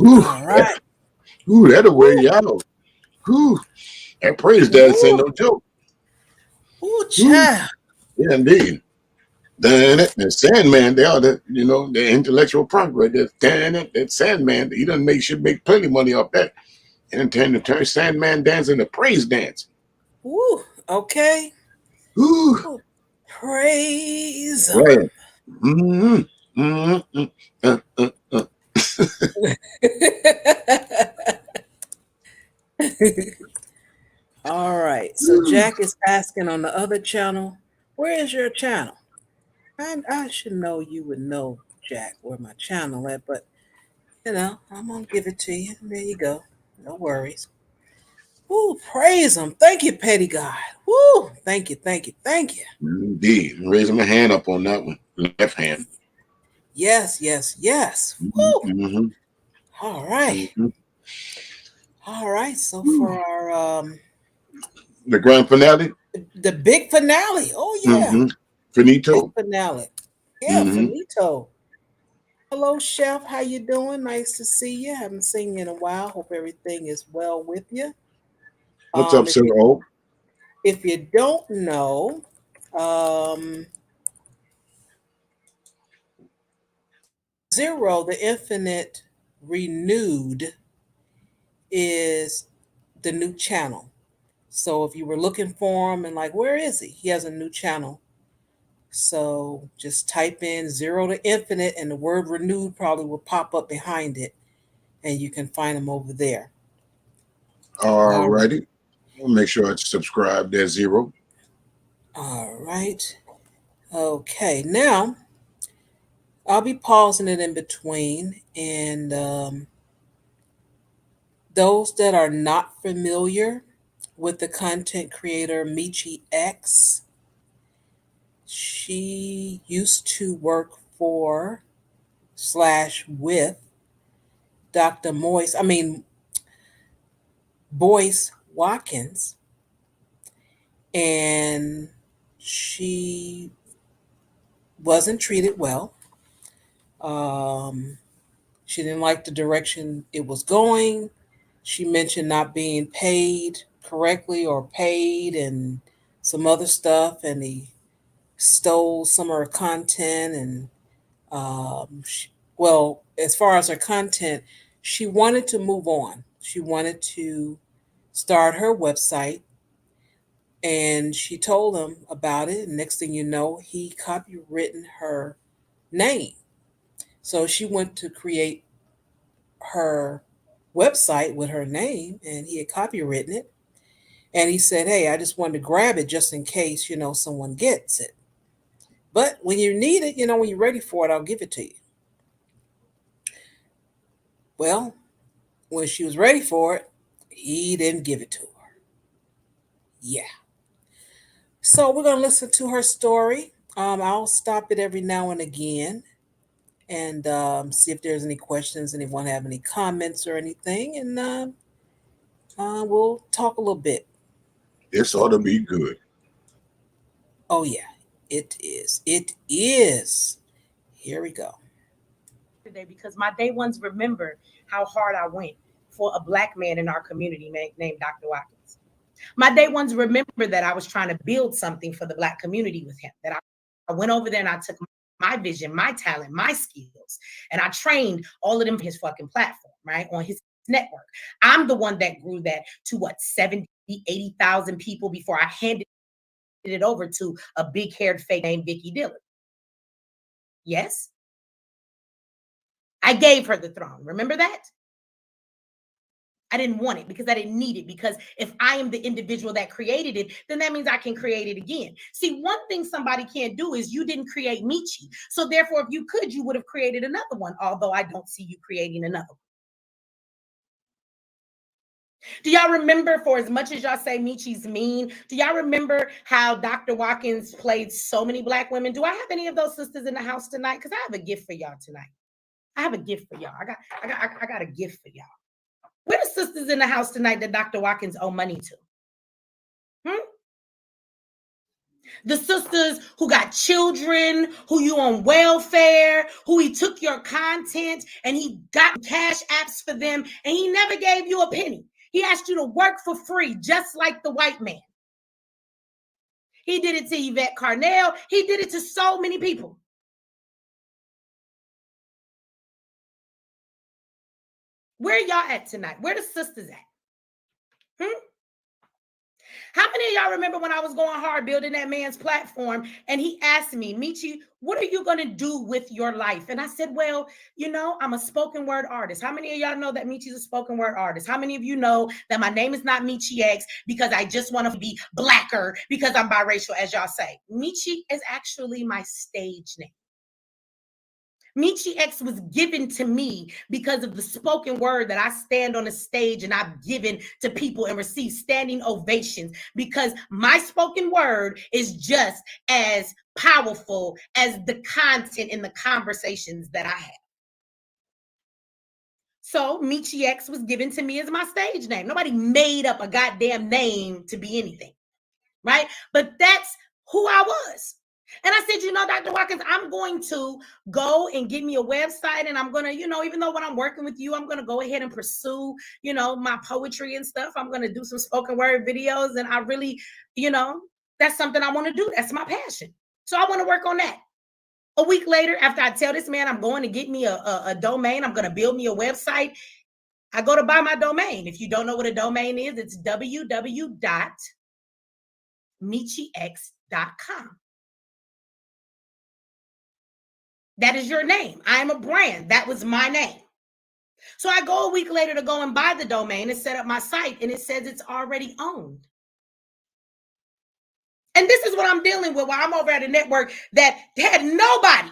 Ooh, All right. that'll wear you out. Ooh, that praise dance ain't Ooh, no joke. ooh, Ooh, child. yeah, indeed. Damn it. And Sandman, they are the intellectual property. Damn it, that Sandman, he done should make plenty of money off that. And turn Sandman dance into praise dance. Ooh, okay. Ooh, Ooh, praise him. right. Mm-hmm. Mm-hmm. Uh. All right. So Jack is asking on the other channel, where is your channel? I should know you would know, Jack, where my channel at, but I'm gonna give it to you. There you go. No worries. Woo, praise him. Thank you, Petty God. Woo, thank you, thank you, thank you. Indeed. Raising my hand up on that one. Left hand. Yes, yes, yes. Woo. Mm-hmm. All right. Mm-hmm. All right. So for our The grand finale. the big finale. Oh yeah. Mm-hmm. Big Finito. finale. Yeah, Mm-hmm. finito. Hello, Chef. How you doing? Nice to see you. Haven't seen you in a while. Hope everything is well with you. What's up, If Sir you O? if you don't know, um, Zero, the Infinite Renewed is the new channel. So if you were looking for him and like, where is he? He has a new channel. So just type in Zero to Infinite and the word renewed probably will pop up behind it and you can find him over there. All All right. righty. I'll make sure I subscribe. There's Zero. All right. Okay. Now I'll be pausing it in between. And those that are not familiar with the content creator Michi X, she used to work for slash with Dr. Boyce Watkins, and she wasn't treated well. Um, she didn't like the direction it was going. She mentioned not being paid correctly or paid and some other stuff, and he stole some of her content. And well, as far as her content, she wanted to move on. She wanted to start her website, and she told him about it. And next thing you know, he copywritten her name. So she went to create her website with her name, and he had copywritten it. And he said, "Hey, I just wanted to grab it just in case, someone gets it. But when you need it, when you're ready for it, I'll give it to you." Well, when she was ready for it, he didn't give it to her. Yeah. So we're going to listen to her story. I'll stop it every now and again and see if there's any questions, anyone have any comments or anything. And we'll talk a little bit. This ought to be good. Oh, yeah, it is. It is. Here we go. Today because my day ones remember how hard I went for a Black man in our community named Dr. Watkins. My day ones remember that I was trying to build something for the Black community with him, that I went over there and I took my vision, my talent, my skills, and I trained all of them on his fucking platform, right? On his network. I'm the one that grew that to 70, 80,000 people before I handed it over to a big haired fake named Vicky Dillon. Yes? I gave her the throne. Remember that? I didn't want it because I didn't need it. Because if I am the individual that created it, then that means I can create it again. See, one thing somebody can't do is you didn't create Michi. So therefore, if you could, you would have created another one, although I don't see you creating another one. Do y'all remember, for as much as y'all say Michi's mean, do y'all remember how Dr. Watkins played so many Black women? Do I have any of those sisters in the house tonight? Because I have a gift for y'all tonight. I have a gift for y'all. I got a gift for y'all. Where are the sisters in the house tonight that Dr. Watkins owe money to? The sisters who got children, who you on welfare, who he took your content and he got cash apps for them and he never gave you a penny. He asked you to work for free, just like the white man. He did it to Yvette Carnell. He did it to so many people. Where y'all at tonight? Where the sisters at? How many of y'all remember when I was going hard building that man's platform and he asked me, Michi, what are you going to do with your life? And I said, well, you know, I'm a spoken word artist. How many of y'all know that Michi's a spoken word artist? How many of you know that my name is not Michi X because I just want to be blacker because I'm biracial, as y'all say? Michi is actually my stage name. Michi X was given to me because of the spoken word that I stand on a stage and I've given to people and receive standing ovations, because my spoken word is just as powerful as the content in the conversations that I have. So Michi X was given to me as my stage name. Nobody made up a goddamn name to be anything, right? But that's who I was. And I said, you know, Dr. Watkins, I'm going to go and get me a website, and I'm going to, you know, even though when I'm working with you, I'm going to go ahead and pursue, you know, my poetry and stuff. I'm going to do some spoken word videos. And I really, you know, that's something I want to do. That's my passion. So I want to work on that. A week later, after I tell this man I'm going to get me a domain, I'm going to build me a website, I go to buy my domain. If you don't know what a domain is, it's www.michiex.com. That is your name. I am a brand. That was my name. So I go a week later to go and buy the domain and set up my site, and it says it's already owned. And this is what I'm dealing with while I'm over at a network that had nobody.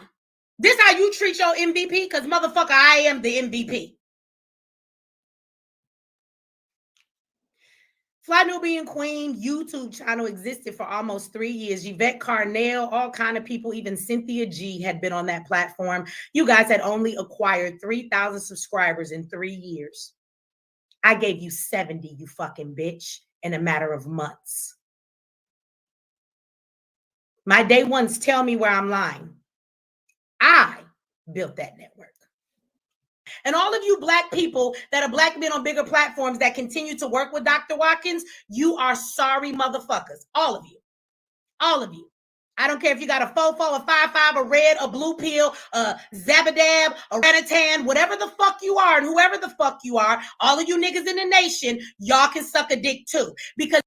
This how you treat your MVP? Because motherfucker, I am the MVP. Fly Nubian Queen YouTube channel existed for almost 3 years. Yvette Carnell, all kind of people, even Cynthia G had been on that platform. You guys had only acquired 3,000 subscribers in 3 years. I gave you 70, you fucking bitch, in a matter of months. My day ones tell me where I'm lying. I built that network. And all of you Black people that are Black men on bigger platforms that continue to work with Dr. Watkins, you are sorry motherfuckers. All of you. All of you. I don't care if you got a fofo, a 5-5, a red, a blue pill, a Zabadab, a Ranatan, whatever the fuck you are and whoever the fuck you are, all of you niggas in the nation, y'all can suck a dick too. Because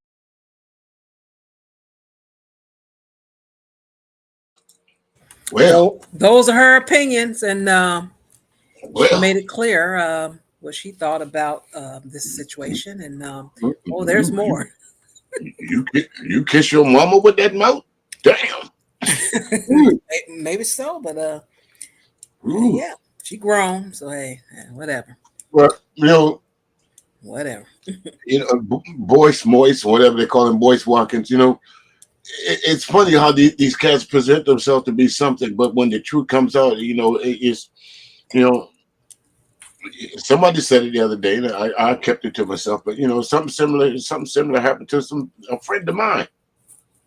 Well, those are her opinions, and she well, made it clear what she thought about this situation. And oh, there's more. You kiss your mama with that mouth? Damn. Maybe so, but Ooh. yeah, she grown, so hey, whatever. Well, you know, Whatever. Boyce Moist, whatever they call him, Boyce Watkins. You know, it's funny how these cats present themselves to be something, but when the truth comes out, you know, it's, you know, somebody said it the other day, and I kept it to myself. But you know, something similar happened to a friend of mine.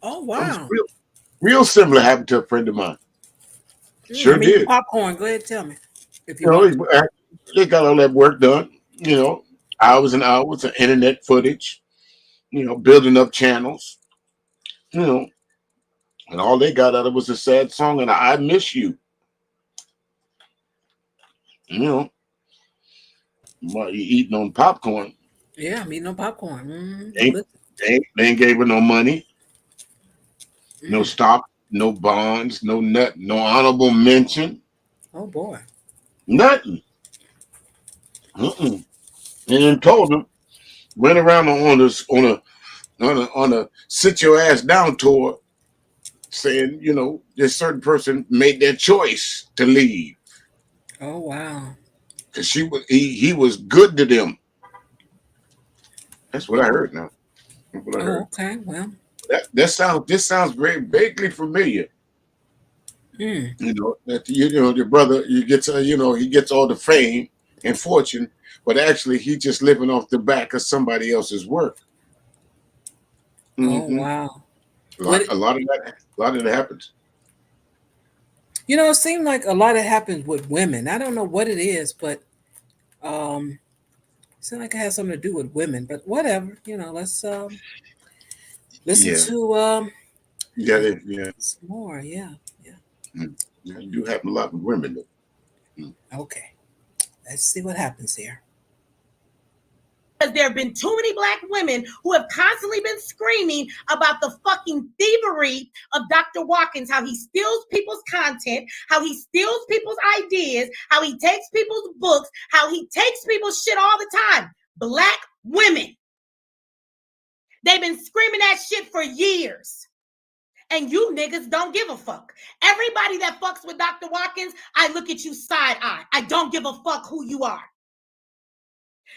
Oh wow. Real similar happened to a friend of mine. Sure did. Popcorn. Go ahead, tell me. If you You want. know, they got all that work done. You know, hours and hours of internet footage. You know, building up channels. You know, and all they got out of it was a sad song and I miss you. You know, while you eating on popcorn. Yeah, I'm eating on popcorn. Mm-hmm. They ain't gave her no money, no stock, no bonds, no nothing, no honorable mention. Oh boy. Nothing. And then told them, went around on a sit your ass down tour, saying, you know, this certain person made their choice to leave. Oh wow. Because he was good to them. That's what I heard now. That's what I heard. Okay. Well. This sounds very vaguely familiar. You know, that your brother, he gets all the fame and fortune, but actually he's just living off the back of somebody else's work. Oh wow. But A lot of that happens. it seems like a lot of it happens with women. I don't know what it is, but it seems like it has something to do with women. But whatever, let's listen Yeah, to yeah. some more. Yeah, yeah. Mm. Yeah, it do happen a lot with women though. Mm. Okay, let's see what happens here. Because there have been too many black women who have constantly been screaming about the fucking thievery of Dr. Watkins, how he steals people's content, how he steals people's ideas, how he takes people's books, how he takes people's shit all the time. Black women. They've been screaming that shit for years. And you niggas don't give a fuck. Everybody that fucks with Dr. Watkins, I look at you side eye. I don't give a fuck who you are.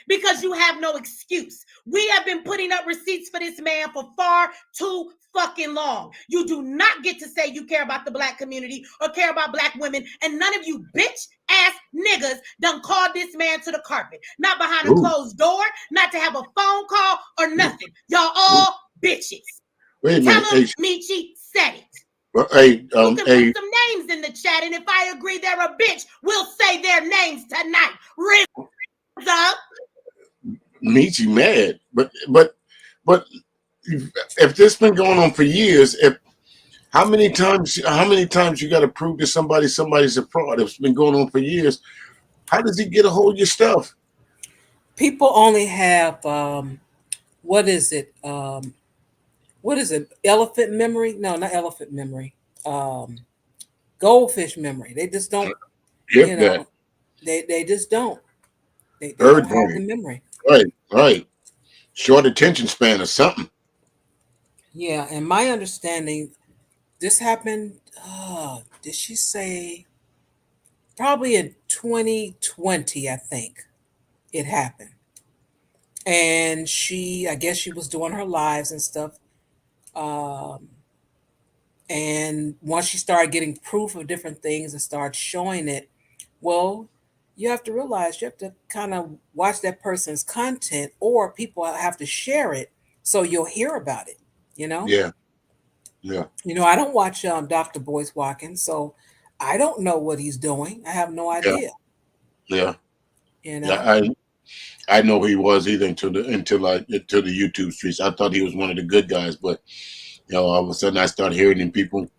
Because you have no excuse. We have been putting up receipts for this man for far too fucking long. You do not get to say you care about the black community or care about black women, and none of you bitch ass niggas done called this man to the carpet. Not behind a Ooh. closed door, not to have a phone call or nothing. Y'all all bitches. Wait a Tell minute. him Hey, Michi said it. well, hey, You can hey, put some names in the chat, and if I agree they're a bitch, we'll say their names tonight. RZA. Meet you mad, but if this been going on for years, how many times you got to prove to somebody's a fraud? It's been going on for years. How does he get a hold of your stuff? People only have what is it? Elephant memory? No, not elephant memory. Goldfish memory. They just don't. Get that They just don't. They bird don't have the brain, memory. right? Short attention span or something. Yeah, and my understanding, this happened. Did she say probably in 2020? I think it happened, and I guess she was doing her lives and stuff. Um, and once she started getting proof of different things and started showing it, well, you have to realize you have to kind of watch that person's content, or people have to share it so you'll hear about it. You know. Yeah, yeah, I don't watch Dr. Boyce Watkins, so I don't know what he's doing. I have no yeah, idea. yeah, You yeah. know, I know he was either until the YouTube streets. I thought he was one of the good guys, but all of a sudden I started hearing him people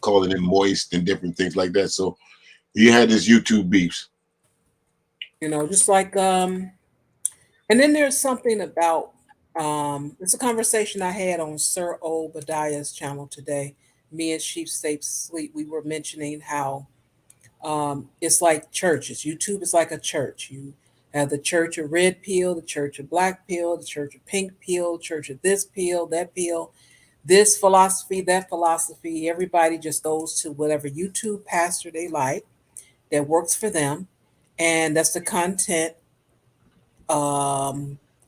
calling him moist and different things like that. So he had his YouTube beefs. just like and then there's something about it's a conversation I had on Sir Obadiah's channel today. Me and Chief Safe Sleep, we were mentioning how it's like churches. YouTube is like a church. You have the church of red pill, the church of black pill, the church of pink pill, church of this pill, that pill, this philosophy, that philosophy. Everybody just goes to whatever YouTube pastor they like that works for them. And that's the content,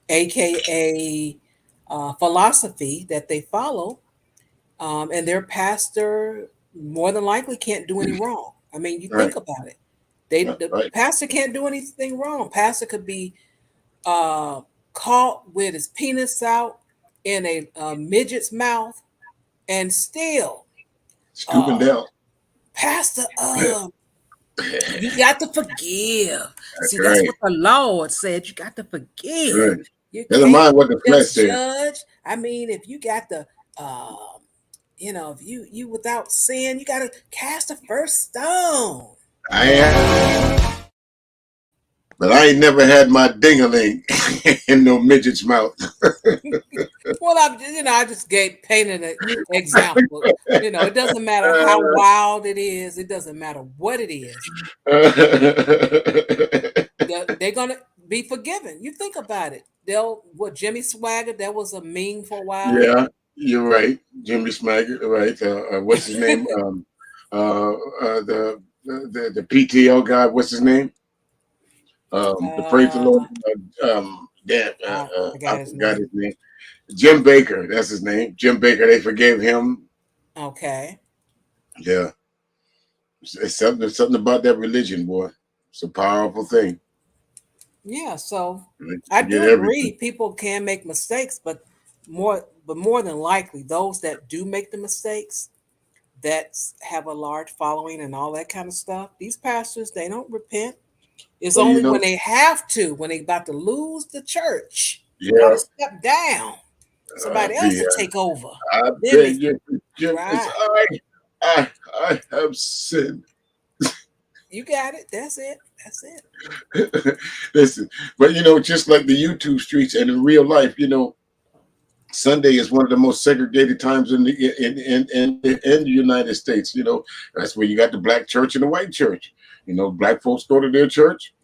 aka philosophy that they follow. And their pastor more than likely can't do any wrong. I mean, you Right, think about it. The right. pastor can't do anything wrong. Pastor could be uh, caught with his penis out in a midget's mouth, and still, Stooping uh, down. Pastor, you got to forgive. See, that's Right, what the Lord said. You got to forgive. right. You Never can't mind what the flesh just said. judge. I mean, if you got the, if you without sin, you got to cast the first stone. But I ain't never had my ding-a-ling in no midget's mouth. Well, I just painted an example. It doesn't matter how wild it is. It doesn't matter what it is. They're gonna be forgiven. You think about it. Jimmy Swagger, that was a meme for a while. Yeah, you're right. Jimmy Smaggart, right? What's his name? The PTL guy. What's his name? The Praise the Lord. uh, I I forgot his forgot name. his name. Jim Baker. That's his name. Jim Baker. They forgave him. Okay. Yeah, it's something about that religion, boy. It's a powerful thing. Yeah, so Right? I Forget do agree everything. people can make mistakes, but more But more than likely, those that do make the mistakes, that have a large following and all that kind of stuff, these pastors, they don't repent. It's Well, you only know, when they have to, when they about to lose the church, got yeah, to step down, somebody else the to take over. I Then they beg you, forgiveness. right. I have sinned. You got it. That's it. That's it. Listen, but you know, just like the YouTube streets and in real life, you know, Sunday is one of the most segregated times in the United States. You know, that's where you got the black church and the white church. You know, black folks go to their church,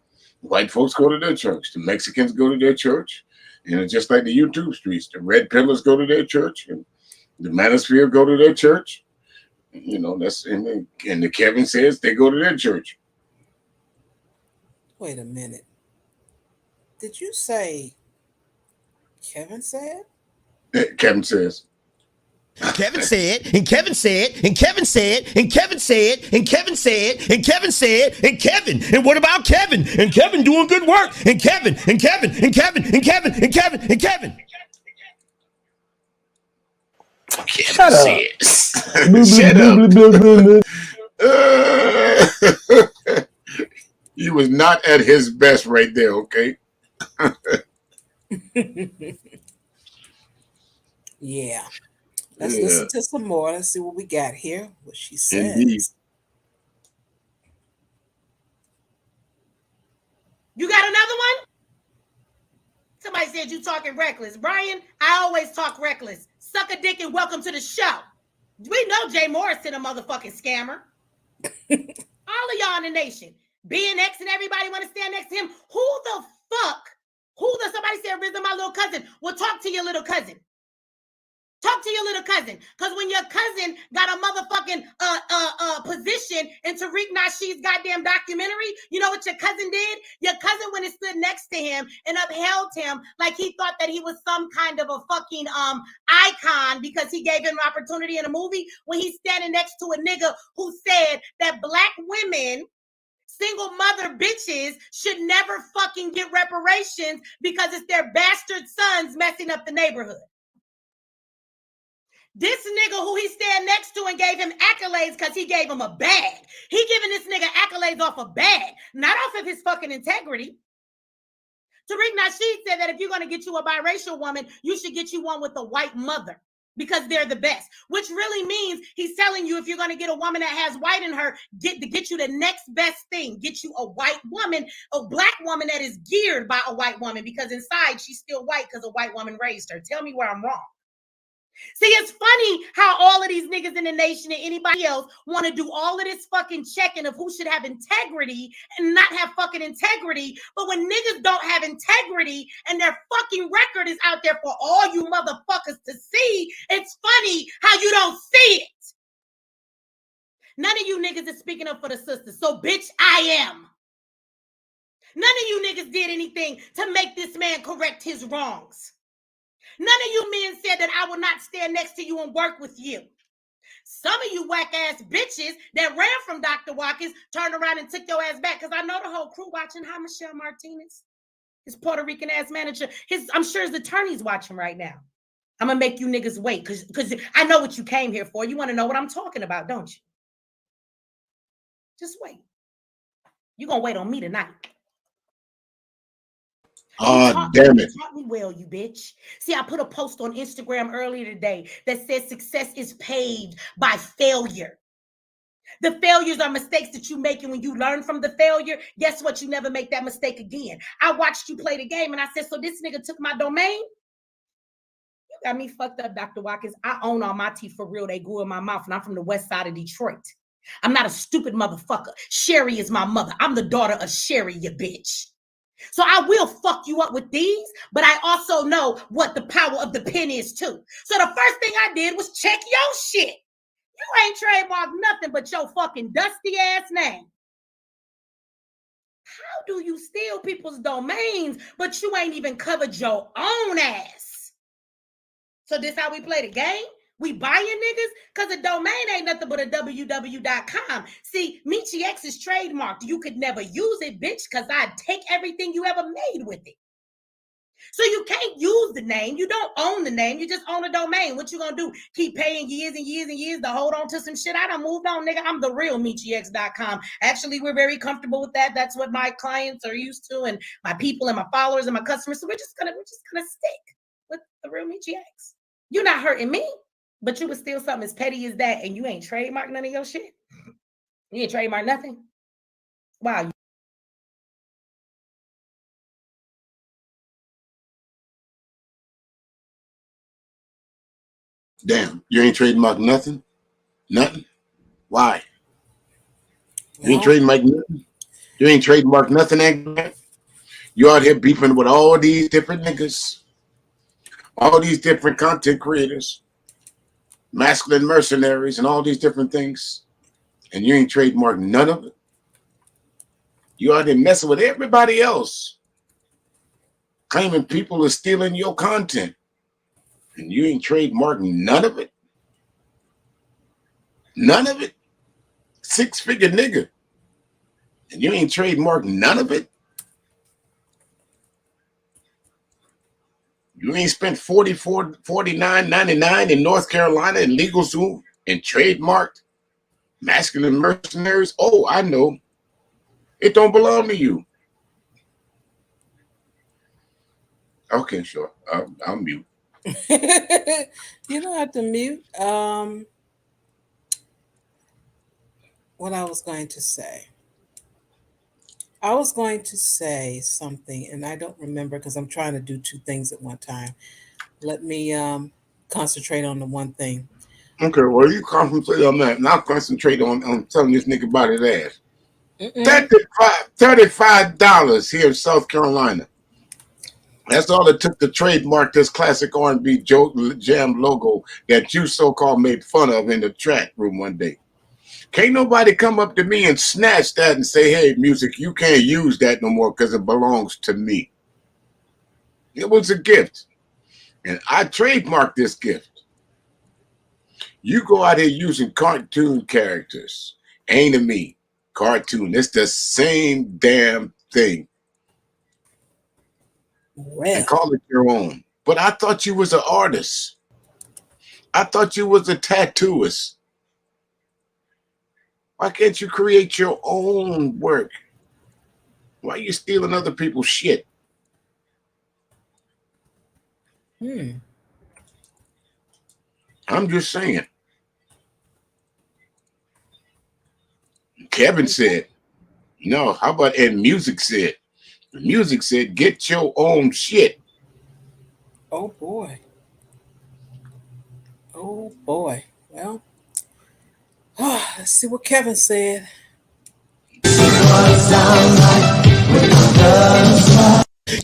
white folks go to their church, the Mexicans go to their church. You know, just like the YouTube streets, the red pillars go to their church, and the Manosphere go to their church. You know, that's and the Kevin says they go to their church. Wait a minute. Did you say Kevin said? Kevin says. Kevin said, and Kevin said, and Kevin said, and Kevin said, and Kevin said, and Kevin said, and Kevin. And what about Kevin? And Kevin doing good work. And Kevin, and Kevin, and Kevin, and Kevin, and Kevin, and Kevin. Shut up. Shut up. He was not at his best right there, okay? Yeah. Let's listen to some more. Let's see what we got here. What she says. Indeed. You got another one? Somebody said you talking reckless. Brian, I always talk reckless. Suck a dick and welcome to the show. We know Jay Morrison a motherfucking scammer. All of y'all in the nation. BNX and everybody want to stand next to him. Who the fuck? Somebody said RZA, my little cousin. Well, talk to your little cousin. Talk to your little cousin. Because when your cousin got a motherfucking position in Tariq Nasheed's goddamn documentary, you know what your cousin did? Your cousin went and stood next to him and upheld him like he thought that he was some kind of a fucking icon because he gave him an opportunity in a movie when he's standing next to a nigga who said that black women, single mother bitches, should never fucking get reparations because it's their bastard sons messing up the neighborhood. This nigga who he stand next to and gave him accolades because he gave him a bag. He giving this nigga accolades off a bag, not off of his fucking integrity. Tariq Nasheed said that if you're going to get you a biracial woman, you should get you one with a white mother because they're the best, which really means he's telling you if you're going to get a woman that has white in her, get you the next best thing. Get you a white woman, a black woman that is geared by a white woman because inside she's still white because a white woman raised her. Tell me where I'm wrong. See, it's funny how all of these niggas in the nation and anybody else want to do all of this fucking checking of who should have integrity and not have fucking integrity. But when niggas don't have integrity and their fucking record is out there for all you motherfuckers to see, it's funny how you don't see it. None of you niggas is speaking up for the sisters. So, bitch, I am. None of you niggas did anything to make this man correct his wrongs. None of you men said that I will not stand next to you and work with you. Some of you whack-ass bitches that ran from Dr. Watkins turned around and took your ass back because I know the whole crew watching. Hi, Michelle Martinez, his Puerto Rican-ass manager. I'm sure his attorney's watching right now. I'm going to make you niggas wait because I know what you came here for. You want to know what I'm talking about, don't you? Just wait. You're going to wait on me tonight. Oh, damn it. You taught me well, you bitch. See, I put a post on Instagram earlier today that says success is paved by failure. The failures are mistakes that you make, and when you learn from the failure, guess what? You never make that mistake again. I watched you play the game, and I said, so this nigga took my domain? You got me fucked up, Dr. Watkins. I own all my teeth for real. They grew in my mouth, and I'm from the west side of Detroit. I'm not a stupid motherfucker. Sherry is my mother. I'm the daughter of Sherry, you bitch. So I will fuck you up with these, but I also know what the power of the pen is too. So the first thing I did was check your shit. You ain't trademarked nothing but your fucking dusty ass name. How do you steal people's domains, but you ain't even covered your own ass? So this how we play the game? We buying niggas? Because a domain ain't nothing but a www.com. See, Meechie X is trademarked. You could never use it, bitch, because I'd take everything you ever made with it. So you can't use the name. You don't own the name. You just own a domain. What you gonna do? Keep paying years and years and years to hold on to some shit? I done moved on, nigga. I'm the real MeechieX.com. Actually, we're very comfortable with that. That's what my clients are used to, and my people and my followers and my customers. So we're just gonna stick with the real MeechieX. You're not hurting me, but you would steal something as petty as that, and you ain't trademark none of your shit. You ain't trademark nothing. Wow. Damn, you ain't trademark nothing? Nothing? Why? You ain't Well, trademark nothing? You ain't trademark nothing, Anchorman? You out here beefing with all these different niggas, all these different content creators, masculine mercenaries, and all these different things, and you ain't trademarked none of it? You out here messing with everybody else, claiming people are stealing your content, and you ain't trademarked none of it? None of it? Six-figure nigga, and you ain't trademarked none of it? You ain't spent $49.99 in North Carolina in LegalZoom and trademarked masculine mercenaries? Oh, I know. It don't belong to you. Okay, sure. I'll mute. You don't have to mute. What I was going to say. I was going to say something, and I don't remember because I'm trying to do two things at one time. Let me concentrate on the one thing. Okay, well, you concentrate on that, and I'll concentrate on telling this nigga about his ass. $35 here in South Carolina. That's all it took to trademark this classic R&B Jam logo that you so-called made fun of in the track room one day. Can't nobody come up to me and snatch that and say, hey, music, you can't use that no more because it belongs to me. It was a gift, and I trademarked this gift. You go out here using cartoon characters, anime, cartoon. It's the same damn thing. Well, And call it your own. But I thought you was an artist. I thought you was a tattooist. Why can't you create your own work? Why are you stealing other people's shit? I'm just saying. Kevin said, no, how about, and music said, get your own shit. oh boy. Oh boy. Well, let's see what Kevin said.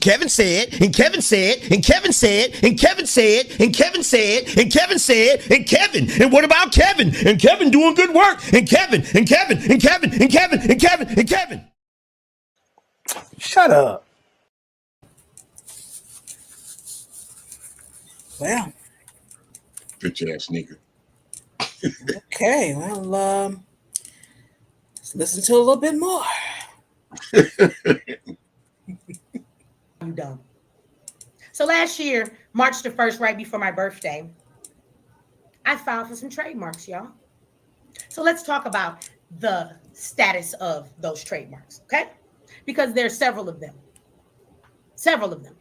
Kevin said, and Kevin said, and Kevin said, and Kevin said, and Kevin said, and Kevin said, and Kevin. And what about Kevin? And Kevin doing good work. And Kevin, and Kevin, and Kevin, and Kevin, and Kevin, and Kevin. Shut up. Well, Bitch ass nigga. okay. Well, let's listen to a little bit more. You done. So last year, March the 1st, right before my birthday, I filed for some trademarks, y'all. So let's talk about the status of those trademarks, okay? Because there's several of them. Several of them.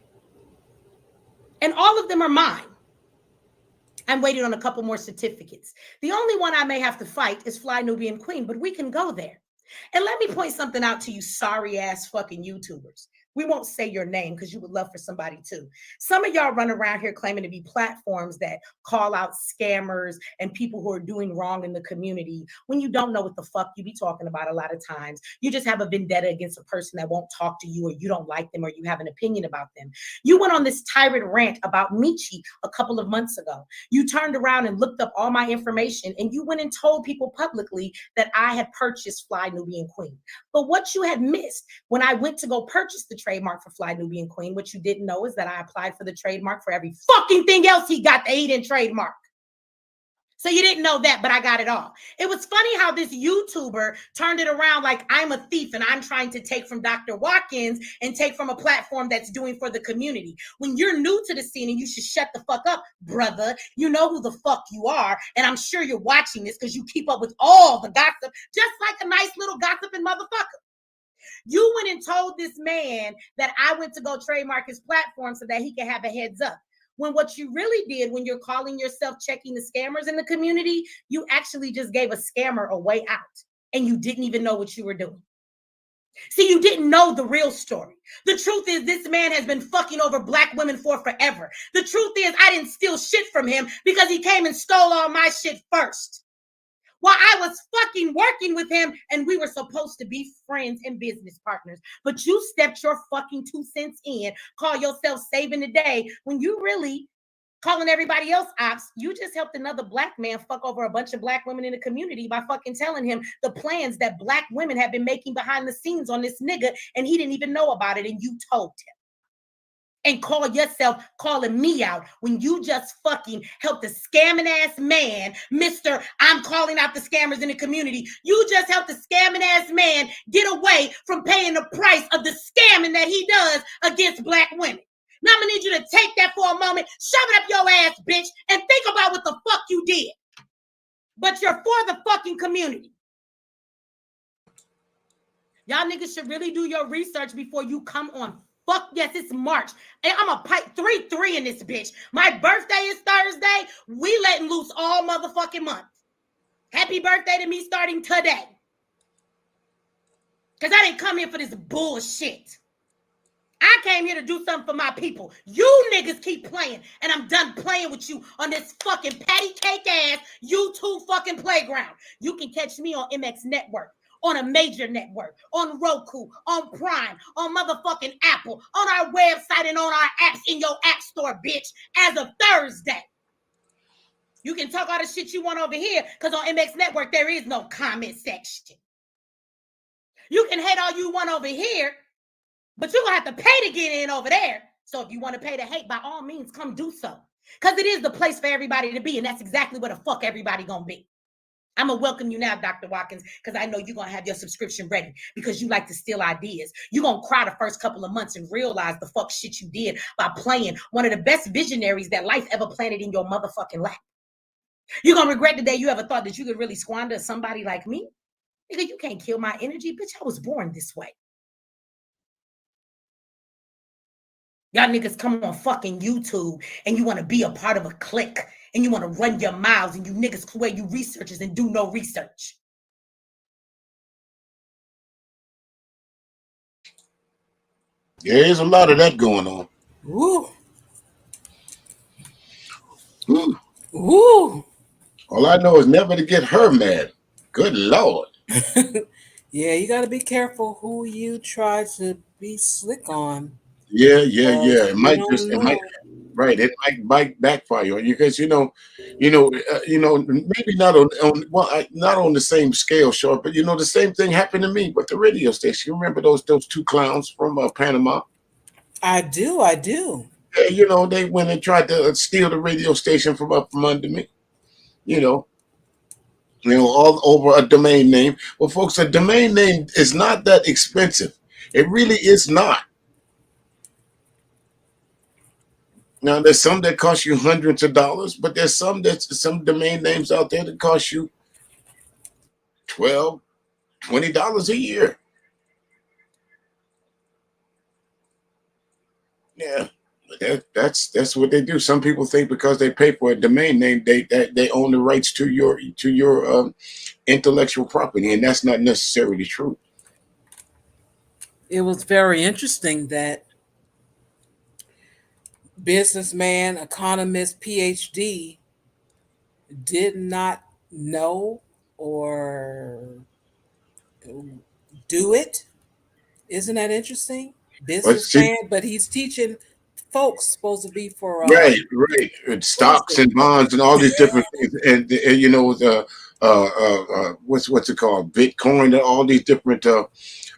And all of them are mine. I'm waiting on a couple more certificates. The only one I may have to fight is Fly Nubian Queen, but we can go there. And let me point something out to you sorry ass fucking YouTubers. We won't say your name because you would love for somebody to. Some of y'all run around here claiming to be platforms that call out scammers and people who are doing wrong in the community when you don't know what the fuck you be talking about a lot of times. You just have a vendetta against a person that won't talk to you, or you don't like them, or you have an opinion about them. You went on this tirade rant about Meechie a couple of months ago. You turned around and looked up all my information, and you went and told people publicly that I had purchased Fly Nubian Queen. But what you had missed when I went to go purchase the trademark for Fly Nubian Queen, what you didn't know is that I applied for the trademark for every fucking thing else he got that he didn't trademark. So you didn't know that, but I got it all. It was funny how this YouTuber turned it around like I'm a thief and I'm trying to take from Dr. Watkins and take from a platform that's doing for the community. When you're new to the scene and you should shut the fuck up, brother. You know who the fuck you are. And I'm sure you're watching this because you keep up with all the gossip, just like a nice little gossiping motherfucker. You went and told this man that I went to go trademark his platform so that he can have a heads up. When what you really did when you're calling yourself checking the scammers in the community, you actually just gave a scammer a way out and you didn't even know what you were doing. See, you didn't know the real story. The truth is this man has been fucking over black women for forever. The truth is I didn't steal shit from him because he came and stole all my shit first. While I was fucking working with him and we were supposed to be friends and business partners. But you stepped your fucking 2 cents in, call yourself saving the day when you really calling everybody else ops. You just helped another black man fuck over a bunch of black women in the community by fucking telling him the plans that black women have been making behind the scenes on this nigga and he didn't even know about it and you told him. And call yourself calling me out when you just fucking helped a scamming ass man, Mr. I'm calling out the scammers in the community. You just helped a scamming ass man get away from paying the price of the scamming that he does against black women. Now I'm gonna need you to take that for a moment, shove it up your ass, bitch, and think about what the fuck you did. But you're for the fucking community. Y'all niggas should really do your research before you come on. Fuck yes, it's March. And I'm a pipe 3-3 in this bitch. My birthday is Thursday. We letting loose all motherfucking month. Happy birthday to me starting today. Because I didn't come here for this bullshit. I came here to do something for my people. You niggas keep playing. And I'm done playing with you on this fucking patty cake ass YouTube fucking playground. You can catch me on MX Network. On a major network, on Roku, on Prime, on motherfucking Apple, on our website and on our apps in your app store, bitch, as of Thursday. You can talk all the shit you want over here because on MX Network, there is no comment section. You can hate all you want over here, but you're going to have to pay to get in over there. So if you want to pay to hate, by all means, come do so. Because it is the place for everybody to be, and that's exactly where the fuck everybody going to be. I'm going to welcome you now, Dr. Watkins, because I know you're going to have your subscription ready because you like to steal ideas. You're going to cry the first couple of months and realize the fuck shit you did by playing one of the best visionaries that life ever planted in your motherfucking lap. You're going to regret the day you ever thought that you could really squander somebody like me. Nigga, you can't kill my energy. Bitch, I was born this way. Y'all niggas come on fucking YouTube and you want to be a part of a clique. And you want to run your mouths and you niggas swear you researchers and do no research. There's a lot of that going on. Woo. Ooh. Woo. All I know is never to get her mad. Good Lord. Yeah, you got to be careful who you try to be slick on. Yeah. It might Right. It might backfire on you because maybe not not on the same scale, short, but the same thing happened to me with the radio station. You remember those 2 clowns from Panama? I do. Yeah, they went and tried to steal the radio station from under me. All over a domain name. Well, folks, a domain name is not that expensive. It really is not. Now, there's some that cost you hundreds of dollars, but there's some domain names out there that cost you $12, $20 a year. Yeah, that's what they do. Some people think because they pay for a domain name, they own the rights to your intellectual property, and that's not necessarily true. It was very interesting that businessman, economist, PhD did not know or do it. Isn't that interesting? Businessman, but he's teaching folks supposed to be for right. And stocks and bonds and all these different things, and what's it called, Bitcoin, and all these different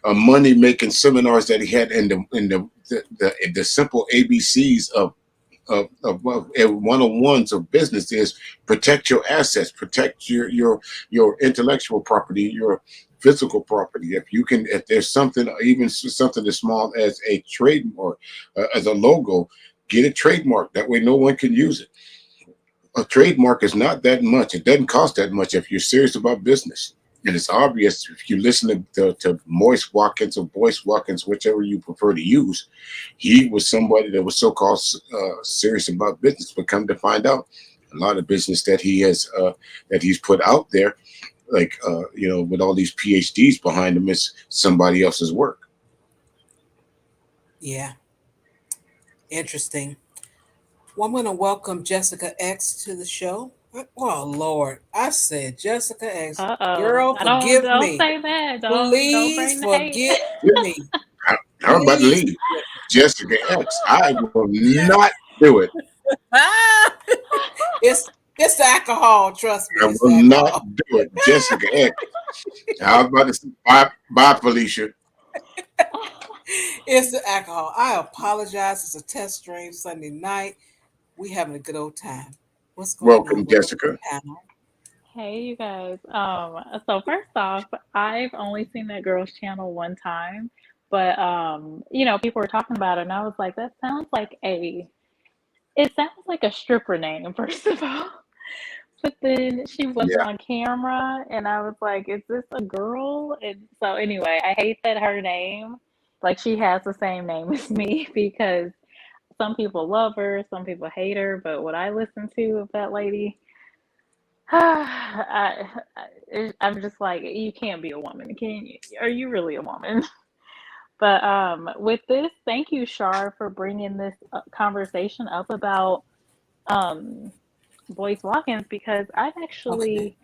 money making seminars that he had in the simple ABCs of of one-on-ones of business is protect your assets, protect your intellectual property, your physical property. If there's something, even something as small as a trademark, as a logo, get it trademarked. That way, no one can use it. A trademark is not that much. It doesn't cost that much if you're serious about business. And it's obvious if you listen to Moise Watkins or Boyce Watkins, whichever you prefer to use. He was somebody that was so-called serious about business, but come to find out, a lot of business that he's put out there, like with all these PhDs behind him, is somebody else's work. Yeah. Interesting. Well, I'm going to welcome Jessica X to the show. Oh, Lord. I said Jessica X. Girl, I don't forgive don't me. say that. Don't Please bring the hate. forgive me. I'm about to Please. leave. Jessica X. I will not do it. Ah! It's the alcohol, trust me. I It's will the not alcohol. do it. Jessica X. I was about to say bye, Felicia. It's the alcohol. I apologize. It's a test stream Sunday night. We having a good old time. What's going on Welcome, with the Jessica. panel? Hey, you guys. So first off, I've only seen that girl's channel one time, but people were talking about it, and I was like, it sounds like a stripper name, first of all. But then she wasn't Yeah. on camera, and I was like, is this a girl? And so anyway, I hate that her name, like she has the same name as me because some people love her, some people hate her, but what I listen to of that lady, I'm just like, you can't be a woman. Can you? Are you really a woman? But with this, thank you, Shar, for bringing this conversation up about um, Boyce Watkins because Okay.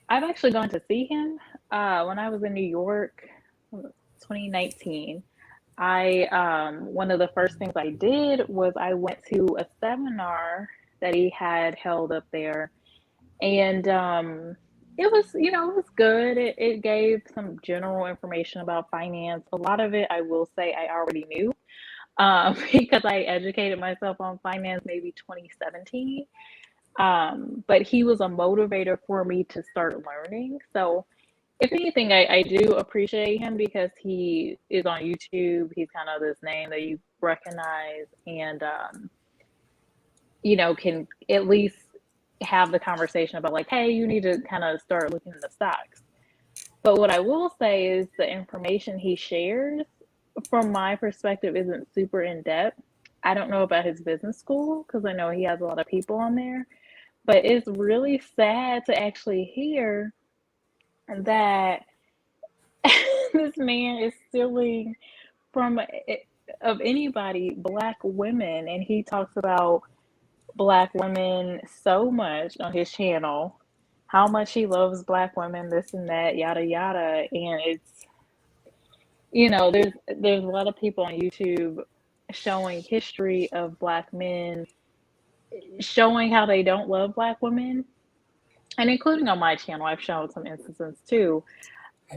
I've actually gone to see him when I was in New York, 2019. I one of the first things I did was I went to a seminar that he had held up there, and it was it was good. It gave some general information about finance. A lot of it I will say I already knew because I educated myself on finance maybe 2017. But he was a motivator for me to start learning. So if anything, I do appreciate him because he is on YouTube. He's kind of this name that you recognize and can at least have the conversation about like, hey, you need to kind of start looking at the stocks. But what I will say is the information he shares, from my perspective, isn't super in depth. I don't know about his business school because I know he has a lot of people on there, but it's really sad to actually hear that this man is stealing from of anybody black women, and he talks about black women so much on his channel, how much he loves black women, this and that, yada yada. And it's there's a lot of people on YouTube showing history of black men, showing how they don't love black women, and including on my channel I've shown some instances too.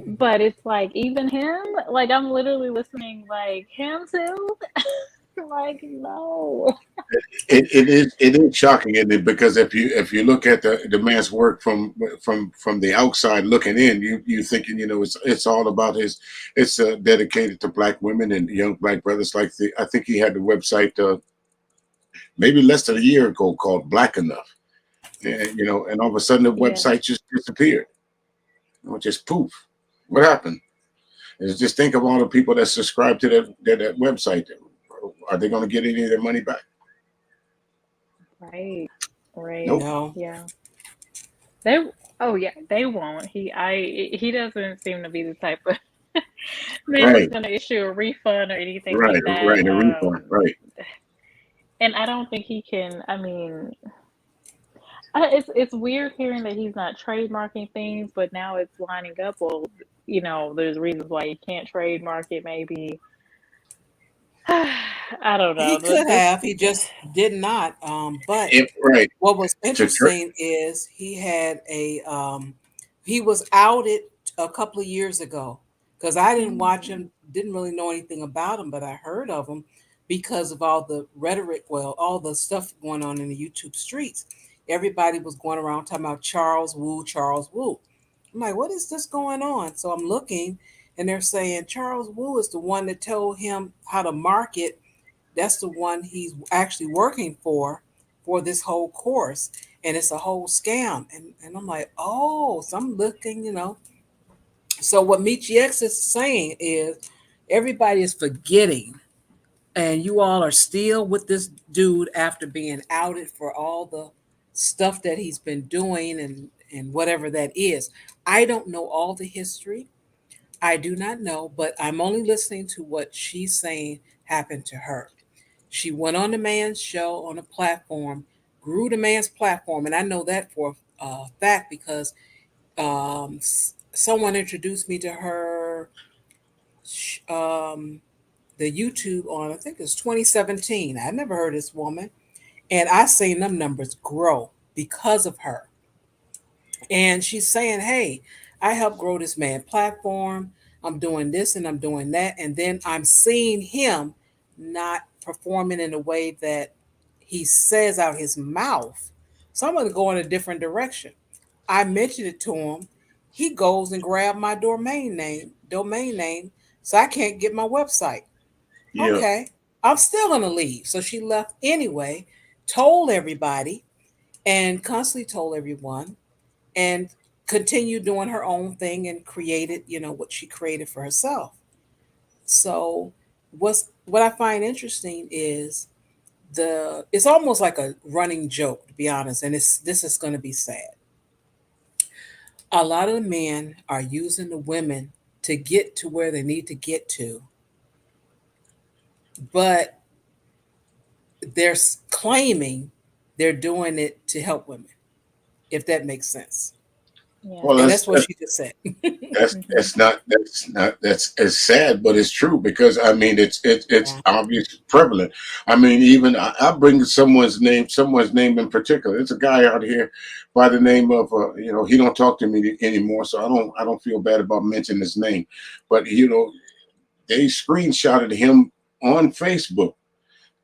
But it's like even him, like I'm literally listening like him too. Like no. It is shocking, isn't it? Because if you look at the man's work from the outside looking in, you thinking it's all about it's dedicated to black women and young black brothers. Like I think he had the website maybe less than a year ago called Black Enough, and all of a sudden the Yeah. website just disappeared. Just poof. What happened? Is just think of all the people that subscribe to that website. Are they going to get any of their money back? Right. Right. Nope. No. Yeah. They won't. He doesn't seem to be the type of man that's Right. gonna issue a refund or anything Right. like that. Right. A refund. Right. And I don't think he can. I mean, it's weird hearing that he's not trademarking things, but now it's lining up. Well, there's reasons why you can't trademark it. Maybe I don't know. He could have. He just did not. But Right. what was To interesting is he was outed a couple of years ago because I didn't watch him, didn't really know anything about him, but I heard of him. because of all the rhetoric, well, all the stuff going on in the YouTube streets. Everybody was going around talking about Charles Wu, Charles Wu. I'm like, what is this going on? So I'm looking, and they're saying Charles Wu is the one that told him how to market. That's the one he's actually working for this whole course. And it's a whole scam. And I'm like, oh, so I'm looking. So what Michi X is saying is everybody is forgetting, and you all are still with this dude after being outed for all the stuff that he's been doing and whatever that is. I don't know all the history. I do not know, but I'm only listening to what she's saying happened to her. She went on the man's show on a platform, grew the man's platform, and I know that for a fact because someone introduced me to her, the YouTube on, I think it's 2017. I never heard of this woman, and I seen them numbers grow because of her. And she's saying, hey, I helped grow this man platform. I'm doing this and I'm doing that. And then I'm seeing him not performing in a way that he says out his mouth. So I'm going to go in a different direction. I mentioned it to him. He goes and grab my domain name, so I can't get my website. Yeah. Okay, I'm still going to leave. So she left anyway, told everybody, and constantly told everyone, and continued doing her own thing and created, what she created for herself. So what I find interesting is it's almost like a running joke, to be honest, and this is going to be sad. A lot of the men are using the women to get to where they need to get to, but they're claiming they're doing it to help women, if that makes sense. Yeah. Well, And that's that's what she just said. that's as sad, but it's true because I mean it's Yeah. obviously prevalent. I mean, even I bring someone's name in particular. It's a guy out here by the name of he don't talk to me anymore, so I don't feel bad about mentioning his name, but they screenshotted him on Facebook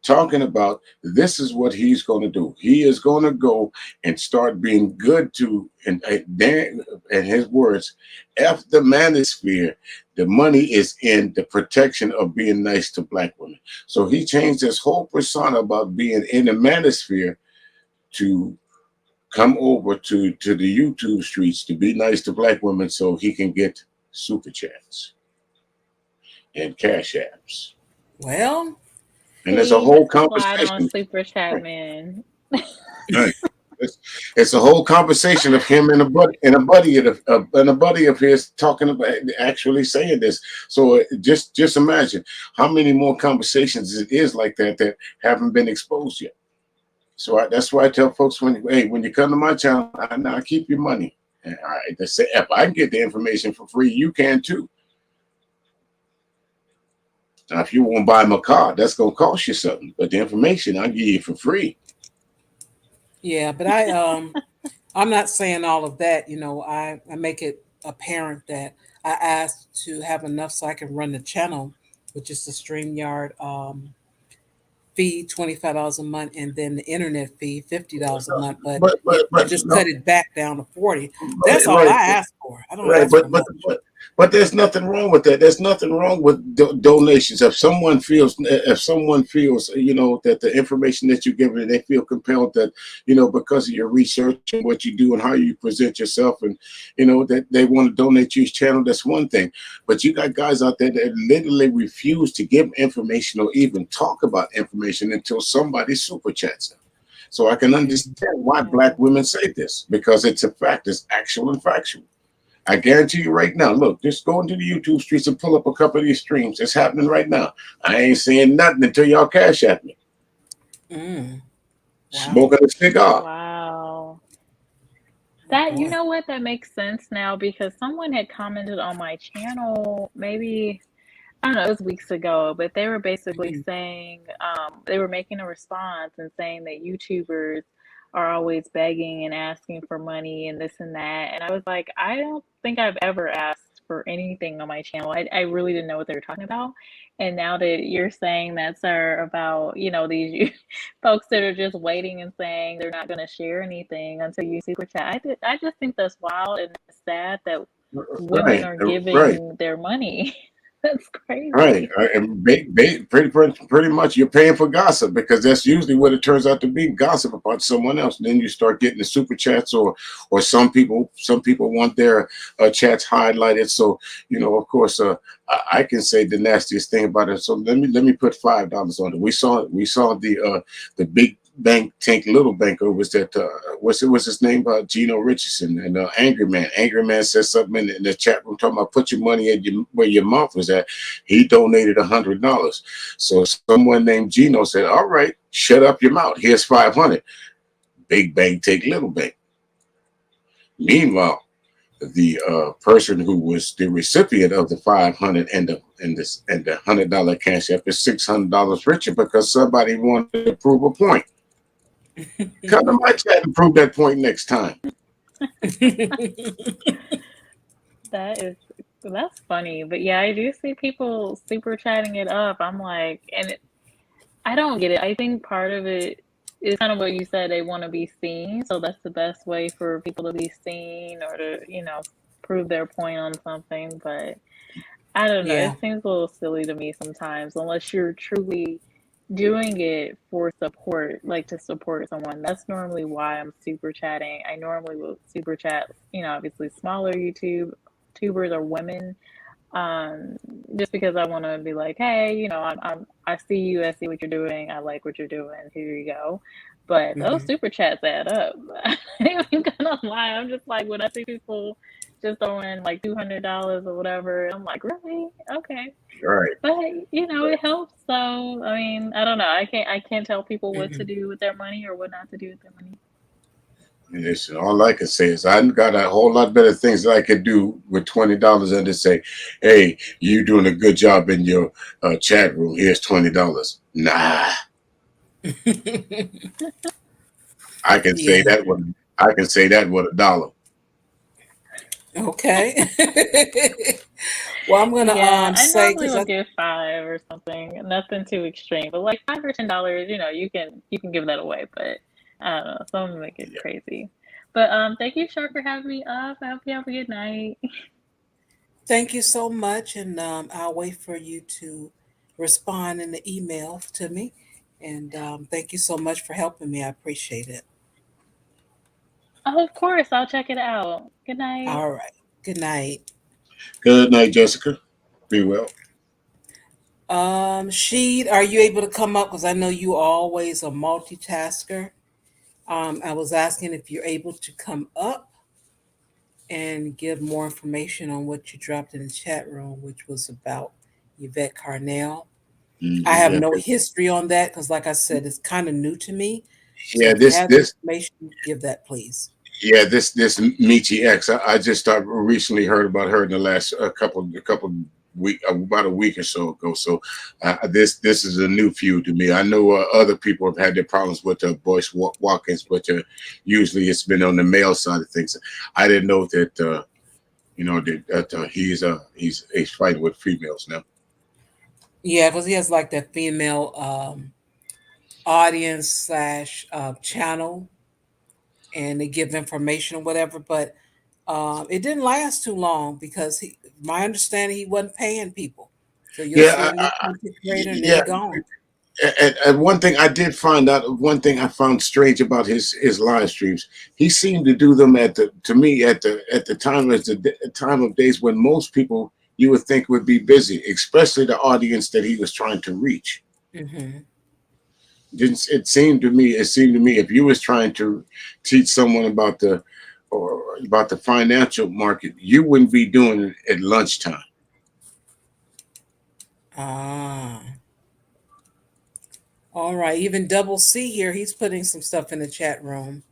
talking about this is what he's going to do. He is going to go and start being good to, and his words, F the manosphere. The money is in the protection of being nice to black women. So he changed his whole persona about being in the manosphere to come over to the YouTube streets to be nice to black women so he can get super chats and cash apps. Well, And there's a See, whole this is why I don't conversation. super chat, man. Right. It's a whole conversation of him and a buddy of his talking about actually saying this. So just imagine how many more conversations it is like that haven't been exposed yet. So that's why I tell folks when you come to my channel, I keep your money. And I say if I can get the information for free, you can too. Now, if you want to buy my car, that's gonna cost you something. But the information I give you for free. yeah, but I'm not saying all of that. I make it apparent that I asked to have enough so I can run the channel, which is the StreamYard fee, $25 a month, and then the internet fee, $50 a month. But But just no, cut it back down to 40. right, That's all I right. ask for. I don't Right, ask for much. but there's nothing wrong with that. There's nothing wrong with donations. If someone feels that the information that you're giving, they feel compelled that because of your research and what you do and how you present yourself, and that they want to donate to your channel. That's one thing. But you got guys out there that literally refuse to give information or even talk about information until somebody super chats them. So I can understand why black women say this because it's a fact. It's actual and factual. I guarantee you right now, look, just go into the YouTube streets and pull up a couple of these streams. It's happening right now. I ain't saying nothing until y'all cash at me. Wow. Smoking a cigar. Wow. Boy. You know what? That makes sense now because someone had commented on my channel, maybe, I don't know, it was weeks ago, but they were basically saying, they were making a response and saying that YouTubers are always begging and asking for money and this and that. And I was like, I don't think I've ever asked for anything on my channel. I really didn't know what they were talking about. And now that you're saying that, sir, about, these folks that are just waiting and saying they're not going to share anything until you super chat, I just think that's wild and it's sad that women Right, are right. giving their money. That's Right, crazy. and pretty much you're paying for gossip because that's usually what it turns out to be, gossip about someone else. Then you start getting the super chats, or some people want their chats highlighted. So of course, I can say the nastiest thing about it. So let me put $5 on it. We saw the big bank tank little banker was that what's his name, Gino Richardson, and Angry Man said something in the chat room talking about put your money where your mouth was at. He donated $100. So someone named Gino said, all right, shut up your mouth, here's 500. Big bank take little bank. Meanwhile, the person who was the recipient of the 500 and the $100 cash app is $600 richer because somebody wanted to prove a point. Come to my chat and prove that point next time. That's funny. But yeah, I do see people super chatting it up. I'm like, I don't get it. I think part of it is kind of what you said. They want to be seen. So that's the best way for people to be seen or to, prove their point on something. But I don't know. Yeah. It seems a little silly to me sometimes, unless you're truly doing it for support, like to support someone. That's normally why I'm super chatting. I normally will super chat, obviously smaller YouTubers or women, um, just because I want to be like, hey, I see you, I see what you're doing, I like what you're doing. Here you go. But those Mhm. super chats add up. I ain't even gonna lie. I'm just like when I see people just throwing like $200 or whatever, I'm like, really? Okay. Right. But it helps. So I mean, I don't know. I can't tell people what to Mhm. do with their money or what not to do with their money. And listen, all I can say is I got a whole lot better things that I could do with $20 and to say, hey, you doing a good job in your chat room. Here's $20. Nah, I can say Yeah. that with a dollar. Okay. Well, I'm gonna Yeah, I say normally because will give 5 or something. Nothing too extreme, but like $5 or $10, you can give that away. But I don't know, some of them make it Yeah. crazy. But thank you, Shark, for having me up. I hope you have a good night. thank you so much, and I'll wait for you to respond in the email to me. And thank you so much for helping me. I appreciate it. Oh, of course, I'll check it out. Good night. All right. Good night. Good night, Jessica. Be well. Sheed, are you able to come up? Because I know you are always a multitasker. I was asking if you're able to come up and give more information on what you dropped in the chat room, which was about Yvette Carnell. I have Yeah, no history on that because, like I said, it's kind of new to me. So yeah. if you This have the this information, give that, please. yeah this Michi X. I just recently heard about her in the last couple week about a week or so ago. So this is a new feud to me. I know other people have had their problems with Boyce Watkins, but usually it's been on the male side of things. I didn't know that he's fighting with females now. Yeah, because he has like that female audience slash channel, and they give information or whatever. But it didn't last too long because my understanding, he wasn't paying people. So you'll see Yeah, a new content creator and then he yeah. gone. And one thing I did find out, one thing I found strange about his live streams, he seemed to do them at the time as the time of days when most people you would think would be busy, especially the audience that he was trying to reach. Hmm. Didn't it seemed to me? It seemed to me if you was trying to teach someone about the financial market, you wouldn't be doing it at lunchtime. Ah, all right. Even Double C here, he's putting some stuff in the chat room.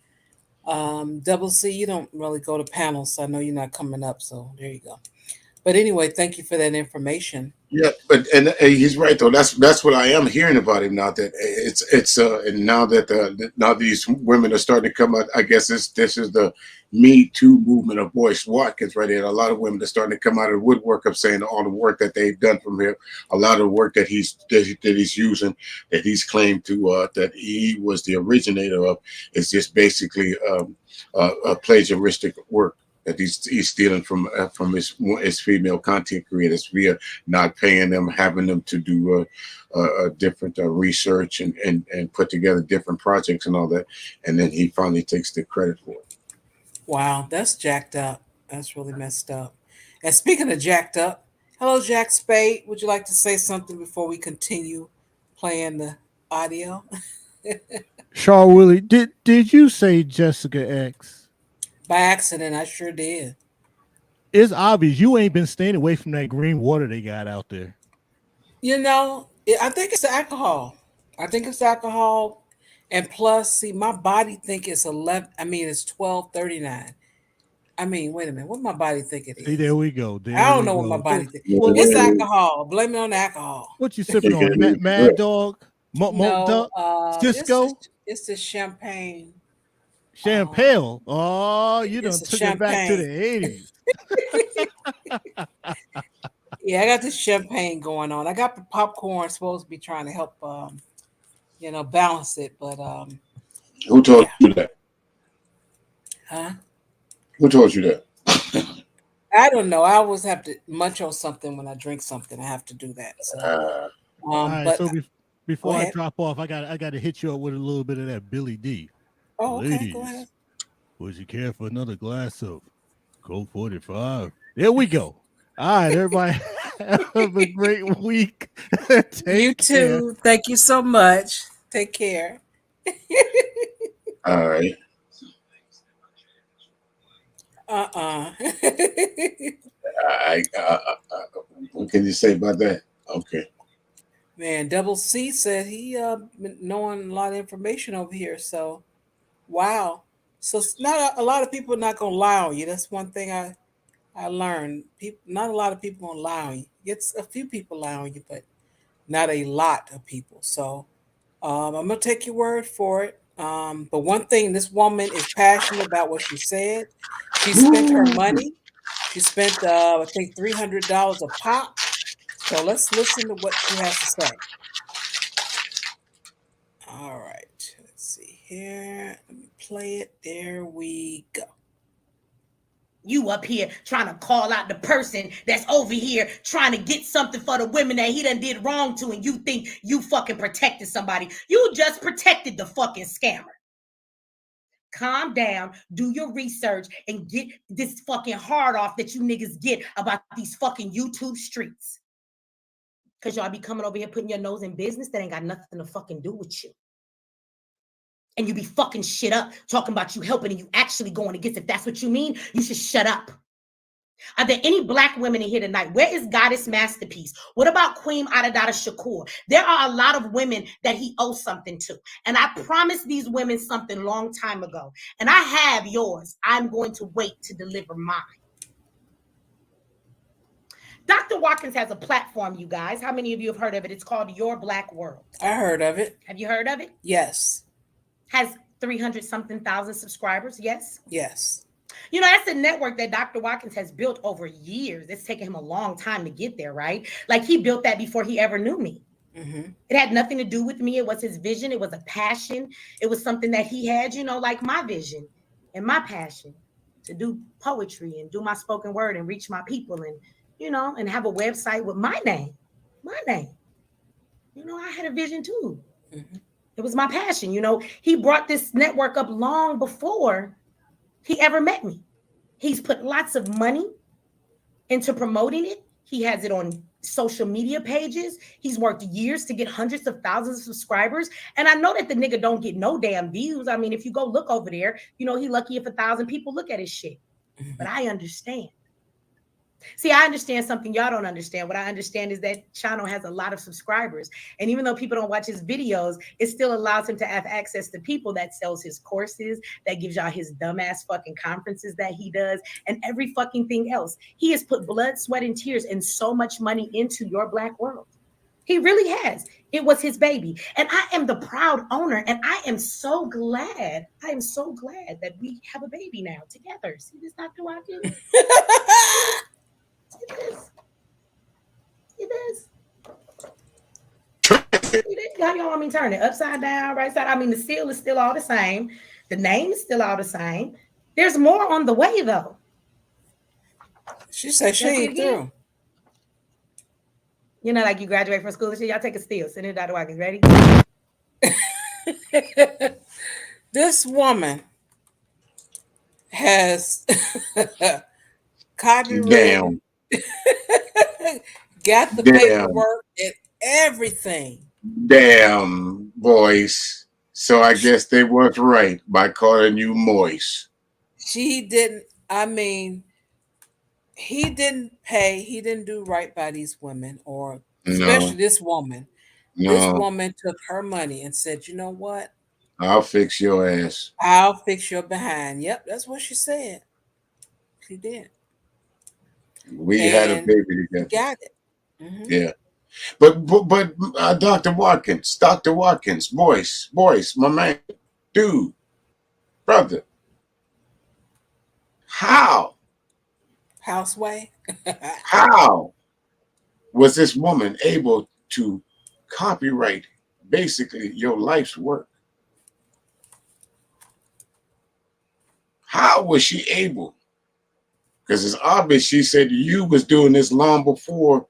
Double C, you don't really go to panels, so I know you're not coming up. So there you go. But anyway, thank you for that information. Yeah, but and he's right though. That's what I am hearing about him now. That it's and now that now these women are starting to come out. I guess this is the Me Too movement of Boyce Watkins right here. A lot of women are starting to come out of the woodwork of saying all the work that they've done from him, a lot of the work that he's using, that he's claimed to that he was the originator of, is just basically a plagiaristic work that he's stealing from his female content creators via not paying them, having them to do different research and put together different projects and all that, and then he finally takes the credit for it. Wow, that's jacked up. That's really messed up. And speaking of jacked up, hello, Jack Spade. Would you like to say something before we continue playing the audio? Char Willie, did you say Jessica X? By accident, I sure did. It's obvious you ain't been staying away from that green water they got out there. You know, I think it's alcohol. I think it's alcohol, and plus, see, my body think it's 11. I mean, it's 12:39. I mean, wait a minute. What my body think it See, is? there we go. There I don't we know go. what my body thinks. Well, It's what, alcohol. Blame it on the alcohol. what you sipping on? Mad Dog? No, Cisco? it's the champagne. Champagne. Oh, you done It's a took it back to the champagne. 80s. Yeah, I got this champagne going on. I got the popcorn supposed to be trying to help, balance it, but Who told you that? huh? Who told you that? I don't know. I always have to munch on something when I drink something. I have to do that. So, All right, but so before I ahead. drop off, I got to hit you up with a little bit of that Billy D. Oh, okay, Ladies, go ahead. would you care for another glass of Coke 45? There we go. All right, everybody, have a great week. You too. Thank you so much. Take care. All right. What can you say about that? Okay. Man, Double C said he been knowing a lot of information over here. So, wow. So not a lot of people are not gonna lie on you. That's one thing I learned. People, not a lot of people gonna lie on you. It's a few people lie on you, but not a lot of people. So I'm gonna take your word for it. But one thing, this woman is passionate about what she said. She spent her money. She spent, I think, $300 a pop. So let's listen to what she has to say. All right, let's see here. Let me play it. There we go. You up here trying to call out the person that's over here trying to get something for the women that he done did wrong to, and you think you fucking protected somebody. You just protected the fucking scammer. Calm down, do your research, and get this fucking hard off that you niggas get about these fucking YouTube streets. Because y'all be coming over here putting your nose in business that ain't got nothing to fucking do with you. And you be fucking shit up, talking about you helping and you actually going against. If that's what you mean, you should shut up. Are there any black women in here tonight? Where is Goddess Masterpiece? What about Queen Adadada Shakur? There are a lot of women that he owes something to. And I promised these women something long time ago. And I have yours. I'm going to wait to deliver mine. Dr. Watkins has a platform, you guys. How many of you have heard of it? It's called Your Black World. I heard of it. Have you heard of it? Yes. Has 300-something thousand subscribers, yes? Yes. You know, that's a network that Dr. Watkins has built over years. It's taken him a long time to get there, right? Like he built that before he ever knew me. Mm-hmm. It had nothing to do with me. It was his vision. It was a passion. It was something that he had, you know, like my vision and my passion to do poetry and do my spoken word and reach my people and, you know, and have a website with my name. My name. You know, I had a vision too. Mm-hmm. It was my passion. You know, he brought this network up long before he ever met me. He's put lots of money into promoting it. He has it on social media pages. He's worked years to get hundreds of thousands of subscribers. And I know that the nigga don't get no damn views. I mean, if you go look over there, you know, he lucky if 1,000 people look at his shit. Mm-hmm. But I understand. See, I understand something y'all don't understand. What I understand is that Chano has a lot of subscribers. And even though people don't watch his videos, it still allows him to have access to people that sells his courses, that gives y'all his dumbass fucking conferences that he does, and every fucking thing else. He has put blood, sweat, and tears and so much money into your Black world. He really has. It was his baby. And I am the proud owner. And I am so glad. I am so glad that we have a baby now together. See this, Dr. Watkins? See this? See this? See this? How y'all want me to turn it? Upside down, right side? I mean, the seal is still all the same. The name is still all the same. There's more on the way, though. She said she Let's ain't get it through. You know, like you graduate from school and shit, y'all take a steal. Send it, Dr. Watkins. Ready? This woman has copyrighted, got the Damn. paperwork and everything. Damn, boys. So I guess they was right by calling you moist. She didn't, I mean, he didn't pay, he didn't do right by these women, or especially No, this woman. This no. woman took her money and said, you know what? I'll fix your ass. I'll fix your behind. Yep, that's what she said. She did. We had a And baby he together. got it. Mhm. Yeah. But Dr. Watkins, boys, my man, dude, brother, how Houseway. how was this woman able to copyright basically your life's work? How was she able? Because it's obvious she said you was doing this long before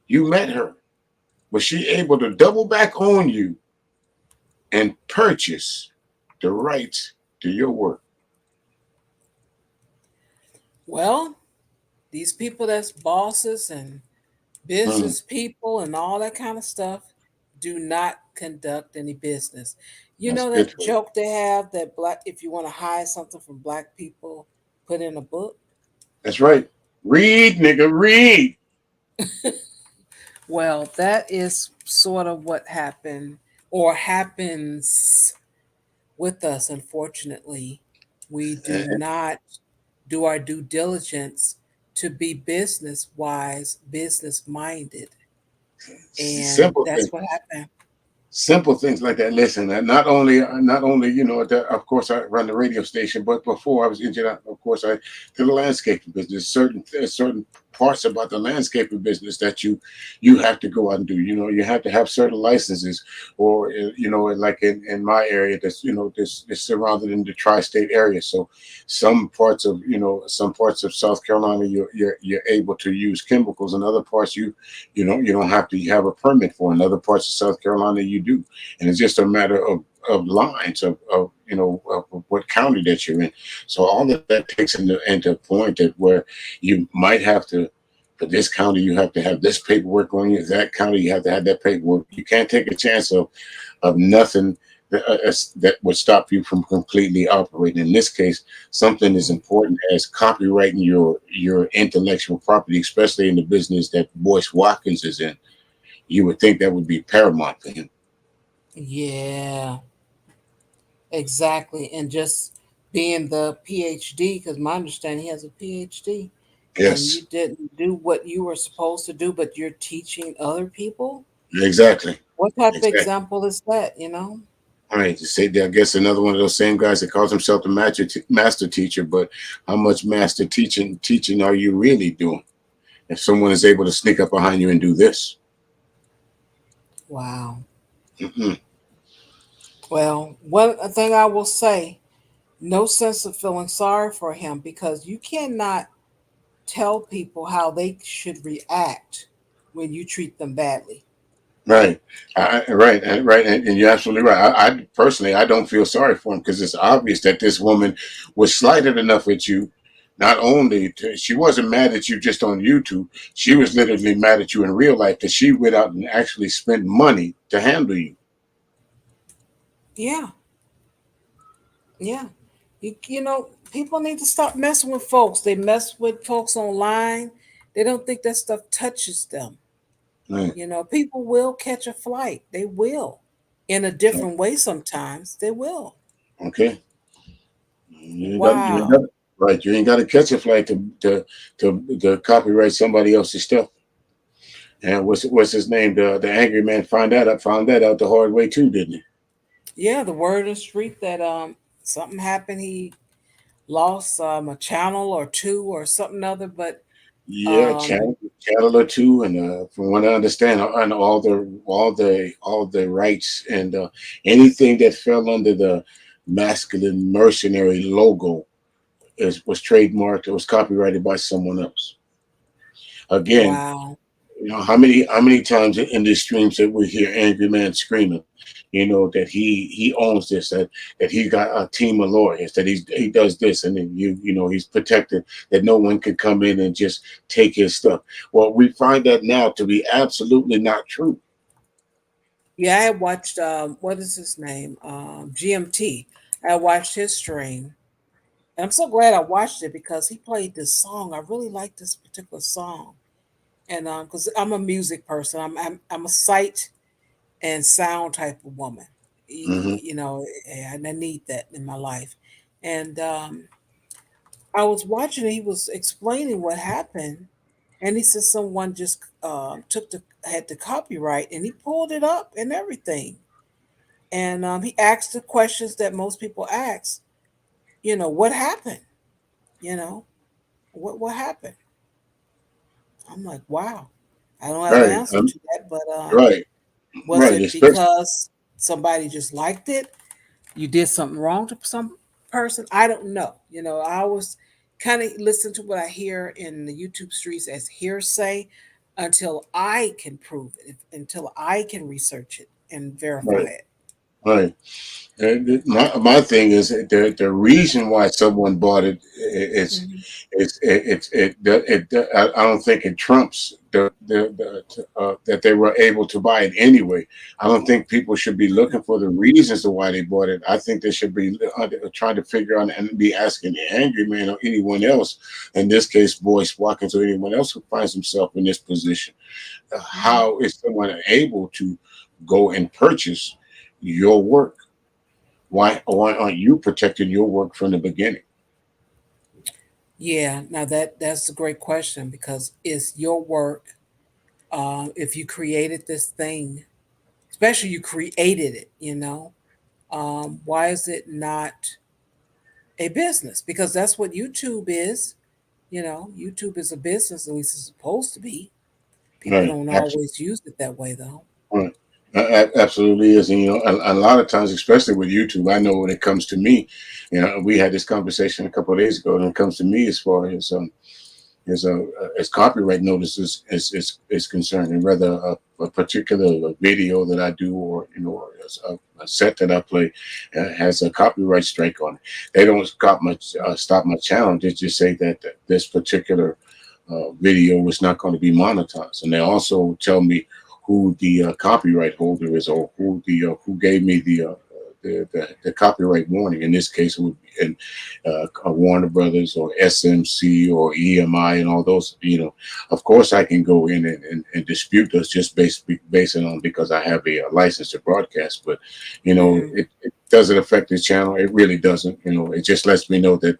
you met her. Was she able to double back on you and purchase the rights to your work? Well, these people that's bosses and business people and all that kind of stuff do not conduct any business. You That's know good that for you. joke they have that black, if you want to hide something from black people, put in a book. That's right. Read, nigga, read. Well, that is sort of what happened or happens with us, unfortunately. We do not do our due diligence to be business wise, business minded. And Simple that's thing. what happened. Simple things like that. Listen, not only you know that, of course I run the radio station, but before I was injured, of course I did the landscaping business. Certain parts about the landscaping business that you have to go out and do. You know, you have to have certain licenses, or you know, like in my area, that's this is surrounded in the tri-state area. So some parts of South Carolina, you're able to use chemicals, and other parts you don't have to have a permit for. In other parts of South Carolina, you do, and it's just a matter of lines of what county that you're in. So all of that takes into point that where you might have to, for this county you have to have this paperwork on you, that county you have to have that paperwork. You can't take a chance of nothing that would stop you from completely operating. In this case, something as important as copyrighting your intellectual property, especially in the business that Boyce Watkins is in. You would think that would be paramount for him. Yeah, exactly. And just being the PhD, because my understanding he has a PhD, and Yes, you didn't do what you were supposed to do, but you're teaching other people. exactly. What type of Exactly. example is that? You know? All right, to say that, I guess another one of those same guys that calls himself the master teacher, but how much master teaching are you really doing? If someone is able to sneak up behind you and do this. Wow. Mm-mm. Well, one thing I will say, no sense of feeling sorry for him, because you cannot tell people how they should react when you treat them badly. Right, right, and you're absolutely right. I personally, I don't feel sorry for him, because it's obvious that this woman was slighted enough with you. Not only she wasn't mad at you just on YouTube, she was literally mad at you in real life, that she went out and actually spent money to handle you. Yeah. Yeah. You know, people need to stop messing with folks. They mess with folks online. They don't think that stuff touches them. Right. You know, people will catch a flight. They will. In a different way sometimes. They will. Okay. You ain't got Wow. right. You ain't got to catch a flight to copyright somebody else's stuff. And what's his name? The angry man found that out the hard way too, didn't he? Yeah, the word in the street that something happened. He lost a channel or two or something other, but Yeah, um channel or two, and from what I understand, and all the rights and anything that fell under the masculine mercenary logo was trademarked. It was copyrighted by someone else. Again, wow. how many times in these streams that we hear angry man screaming, that he owns this, that he got a team of lawyers, that he does this, and then he's protected, that no one can come in and just take his stuff. Well, we find that now to be absolutely not true. Yeah, I had watched what is his name? GMT. I watched his stream. And I'm so glad I watched it because he played this song. I really like this particular song. And because I'm a music person, I'm a sight and sound type of woman. Hmm. You know, and I need that in my life. And I was watching it, he was explaining what happened, and he said someone just had the copyright, and he pulled it up and everything. And he asked the questions that most people ask. You know, what happened? You know, what happened? I'm like, wow. I don't have an Right, answer to that, but right, was right. it Especially because somebody just liked it? You did something wrong to some person? I don't know. You know, I always kind of listen to what I hear in the YouTube streets as hearsay until I can prove it, until I can research it and verify right, it. right. My thing is the reason why someone bought it is Mhm. I don't think it trumps that they were able to buy it anyway. I don't think people should be looking for the reasons to why they bought it. I think they should be trying to figure out and be asking the angry man or anyone else, in this case, Boyce Watkins, or anyone else who finds himself in this position. Mhm. How is someone able to go and purchase your work? Why aren't you protecting your work from the beginning? Yeah, now that's a great question because it's your work. If you created this thing, especially you created it, why is it not a business? Because that's what YouTube is. You know, YouTube is a business, at least it's supposed to be. People Right. don't Absolutely. always use it that way, though. Right. Absolutely is. And a lot of times, especially with YouTube, I know when it comes to me, we had this conversation a couple of days ago. When it comes to me, as far as copyright notices is concerned, and whether a particular video that I do, or a set that I play has a copyright strike on it, they don't stop my challenge. They just say that this particular video was not going to be monetized, and they also tell me who the copyright holder is, or who gave me the copyright warning. In this case, it would be Warner Brothers or SMC or EMI and all those. Of course, I can go in and dispute those just based on because I have a license to broadcast. But Hmm. it doesn't affect the channel. It really doesn't. It just lets me know that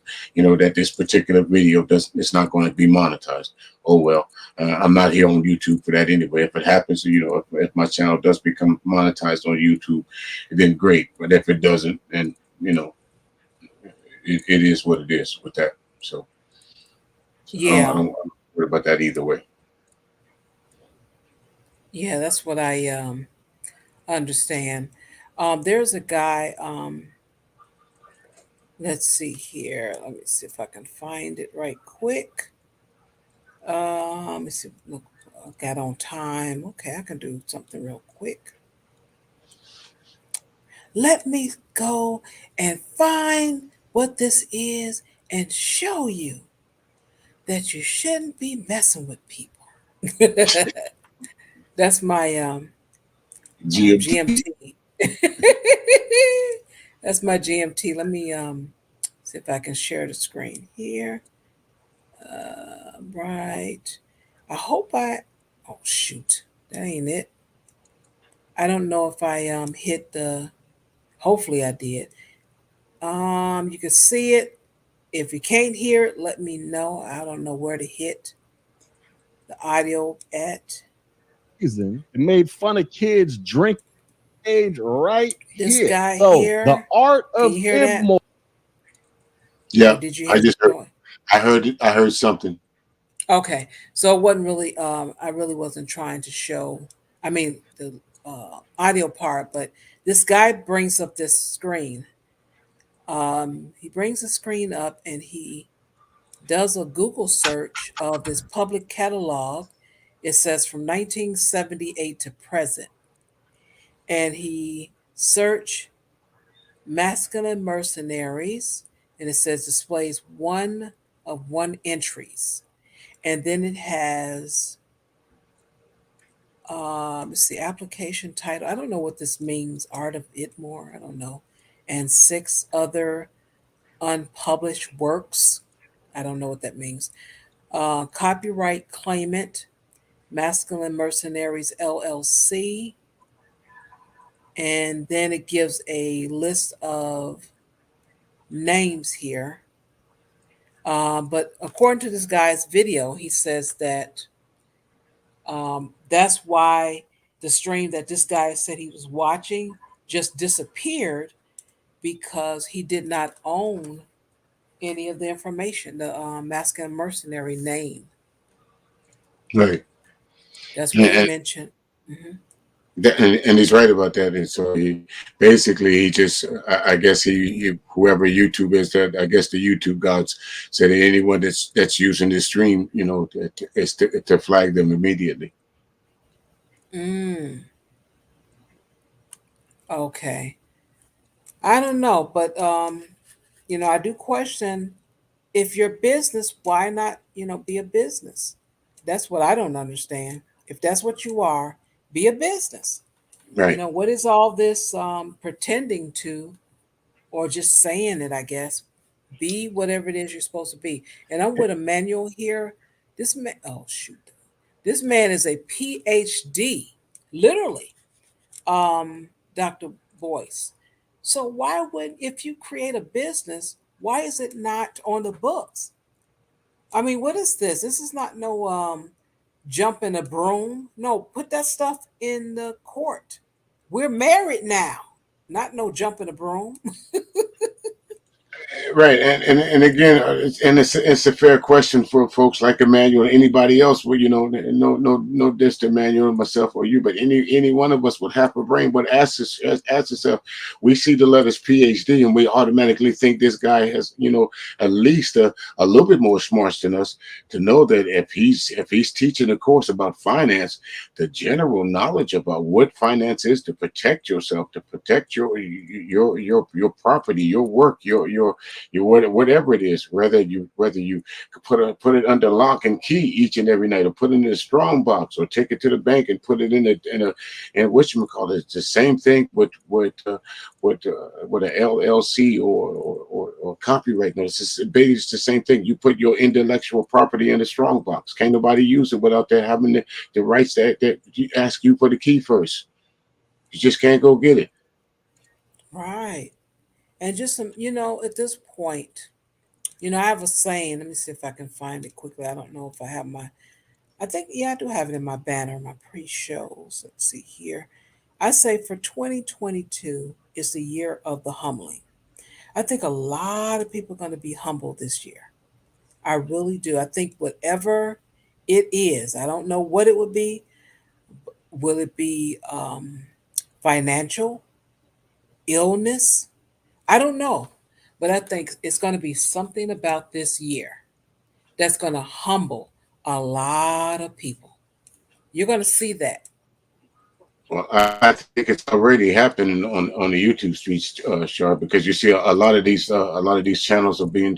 this particular video it's not going to be monetized. Oh well. I'm not here on YouTube for that anyway. If it happens, if my channel does become monetized on YouTube, then great. But if it doesn't, then it is what it is with that. So Yeah, I'm worried about that either way. yeah, that's what I understand. There's a guy. Let's see here. Let me see if I can find it right quick. Let me see. Look, I got on time. Okay, I can do something real quick. Let me go and find what this is and show you that you shouldn't be messing with people. That's my GMT. GMT. That's my GMT. Let me See if I can share the screen here. Right. I hope I. Oh shoot, that ain't it. I don't know if I hit the. Hopefully I did. You can see it. If you can't hear it, let me know. I don't know where to hit the audio at. Reason it made fun of kids drink age right This here. guy So the here. art Can of you hear that? immoral. Or Yeah, did you I hear just the heard. noise? I heard it. I heard something. Okay, so it wasn't really. I really wasn't trying to show. I mean the audio part, but this guy brings up this screen. He brings the screen up and he does a Google search of this public catalog. It says from 1978 to present, and he search masculine mercenaries, and it says displays one entries, and then it has let's see, application title. I don't know what this means. Art of Itmore. I don't know. And six other unpublished works. I don't know what that means. Copyright claimant, Masculine Mercenaries LLC. And then it gives a list of names here. But according to this guy's video, he says that that's why the stream that this guy said he was watching just disappeared because he did not own any of the information, the masculine mercenary name. Right. That's what he And, mentioned. Mhm. and he's right about that. And so he basically he just I guess he whoever YouTube is, that I guess the YouTube gods said anyone that's using this stream, is to flag them immediately. Mm, okay. I don't know, but I do question if your business, why not, be a business? That's what I don't understand. If that's what you are, be a business. Right. What is all this pretending to or just saying it, I guess? Be whatever it is you're supposed to be. And I'm with Emmanuel here. This man, oh shoot. This man is a PhD, literally, Dr. Boyce. So why would, if you create a business, why is it not on the books? I mean, what is this? This is not no jump in a broom. No, put that stuff in the court. We're married now. Not no jump in a broom. Right, and again, it's a fair question for folks like Emmanuel or anybody else. Well, no diss to Emmanuel, myself, or you, but any one of us with half a brain. But ask yourself, we see the letters PhD, and we automatically think this guy has, at least a little bit more smarts than us to know that if he's teaching a course about finance, the general knowledge about what finance is to protect yourself, to protect your property, your work, whatever it is, whether you put it under lock and key each and every night, or put it in a strong box, or take it to the bank and put it in whatchamacallit. It's the same thing with an LLC or copyright notice. It's the same thing. You put your intellectual property in a strong box. Can't nobody use it without that having the rights that you ask you for the key first. You just can't go get it. Right. And just some, at this point, I have a saying. Let me see if I can find it quickly. I don't know if I have I think, yeah, I do have it in my banner, my pre shows. Let's see here. I say for 2022 is the year of the humbling. I think a lot of people are going to be humbled this year. I really do. I think whatever it is, I don't know what it would be. Will it be financial, illness? I don't know. But I think it's going to be something about this year that's going to humble a lot of people. You're going to see that. Well, I think it's already happening on the YouTube streets, Sharp, because you see a lot of these channels are being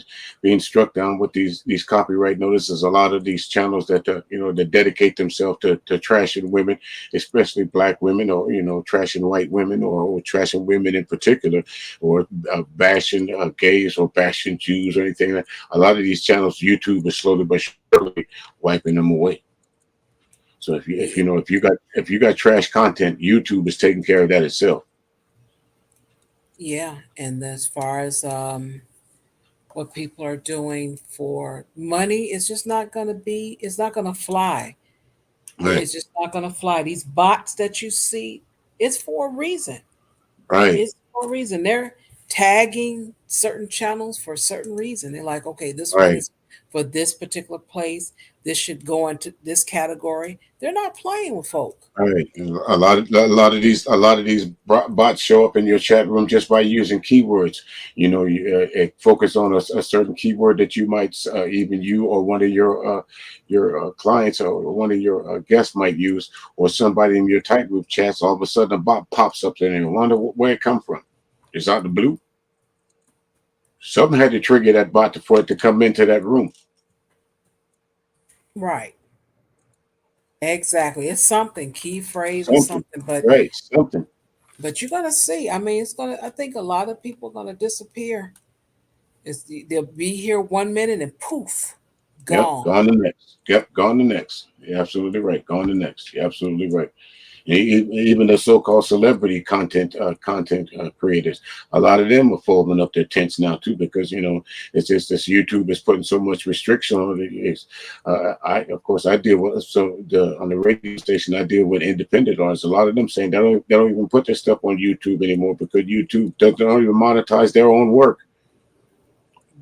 struck down with these copyright notices. A lot of these channels that that dedicate themselves to trashing women, especially black women, or trashing white women, or trashing women in particular, or bashing gays or bashing Jews or anything. A lot of these channels, YouTube is slowly but surely wiping them away. So if you got trash content, YouTube is taking care of that itself. Yeah, and as far as what people are doing for money, it's just not going to be. It's not going to fly. Right, It's just not going to fly. These bots that you see, it's for a reason. right, It's for a reason. They're tagging certain channels for a certain reason. They're like, okay, this one right, is for this particular place. This should go into this category. They're not playing with folk. right. A lot of these bots show up in your chat room just by using keywords. It focus on a certain keyword that you might even you or one of your clients or one of your guests might use, or somebody in your tight group chats. All of a sudden, a bot pops up there and you wonder where it come from. It's out the blue. Something had to trigger that bot for it to come into that room. Right. Exactly. It's something, key phrase or Something, something, but right? Something. you're gonna see. I mean, I think a lot of people are gonna disappear. They'll be here 1 minute and poof, Yep, gone. gone the next. Yep, gone the next. You're absolutely right. Gone the next. You're absolutely right. Even the so-called celebrity content creators, a lot of them are folding up their tents now too, because it's just this YouTube is putting so much restriction on it. I of course I deal with on the radio station I deal with independent artists. A lot of them saying they don't even put their stuff on YouTube anymore because YouTube don't even monetize their own work.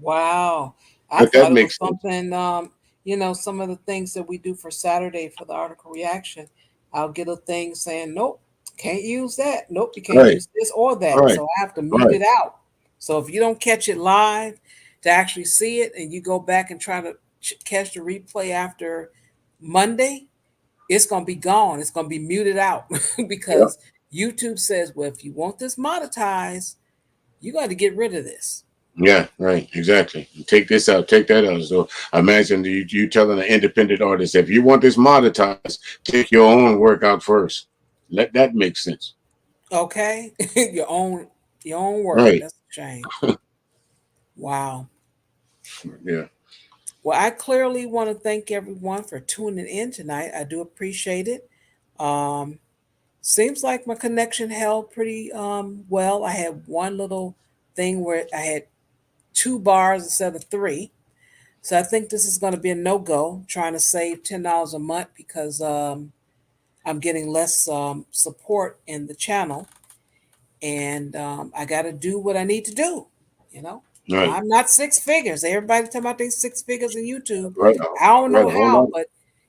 Wow. I But that thought it was makes sense. something, some of the things that we do for Saturday for the article reaction. I'll get a thing saying, nope, can't use that. Nope, you can't Right, use this or that. right, So I have to mute right. it out. So if you don't catch it live to actually see it and you go back and try to catch the replay after Monday, it's going to be gone. It's going to be muted out Yep. because YouTube says, well, if you want this monetized, you got to get rid of this. Yeah, right, exactly. Take this out, take that out. So imagine you telling an independent artist, if you want this monetized, take your own work out first. Let that make sense. Okay, your own work. Right. That's a shame. Wow. Yeah. Well, I clearly want to thank everyone for tuning in tonight. I do appreciate it. Um, Seems like my connection held pretty well. I had one little thing where I had two bars instead of three. So I think this is going to be a no go. Trying to save $10 a month because I'm getting less support in the channel, and I got to do what I need to do. You know, Right. I'm not six figures. Everybody talking about they six figures in YouTube. Right. I don't Right. know A whole how, lot. but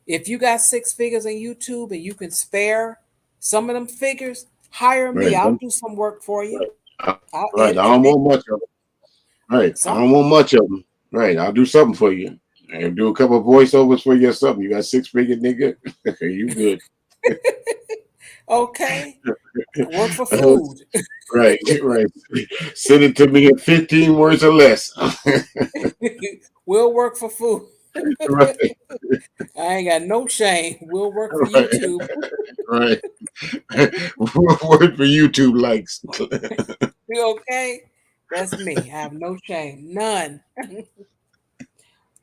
if you got six figures in YouTube and you can spare some of them figures, hire me. Right. I'll do some work for you. Right. I'll Right. I edit your don't video, want much of it. Right. I don't something. want much of them. Right. I'll do something for you. And do a couple of voiceovers for you or something. You got 6 figure nigga. You good. Okay, work for food. Right. Right. Send it to me in 15 words or less. We'll work for food. Right. I ain't got no shame. We'll work for Right. YouTube. Right. Word for YouTube likes. You okay? That's me. I have no shame. None.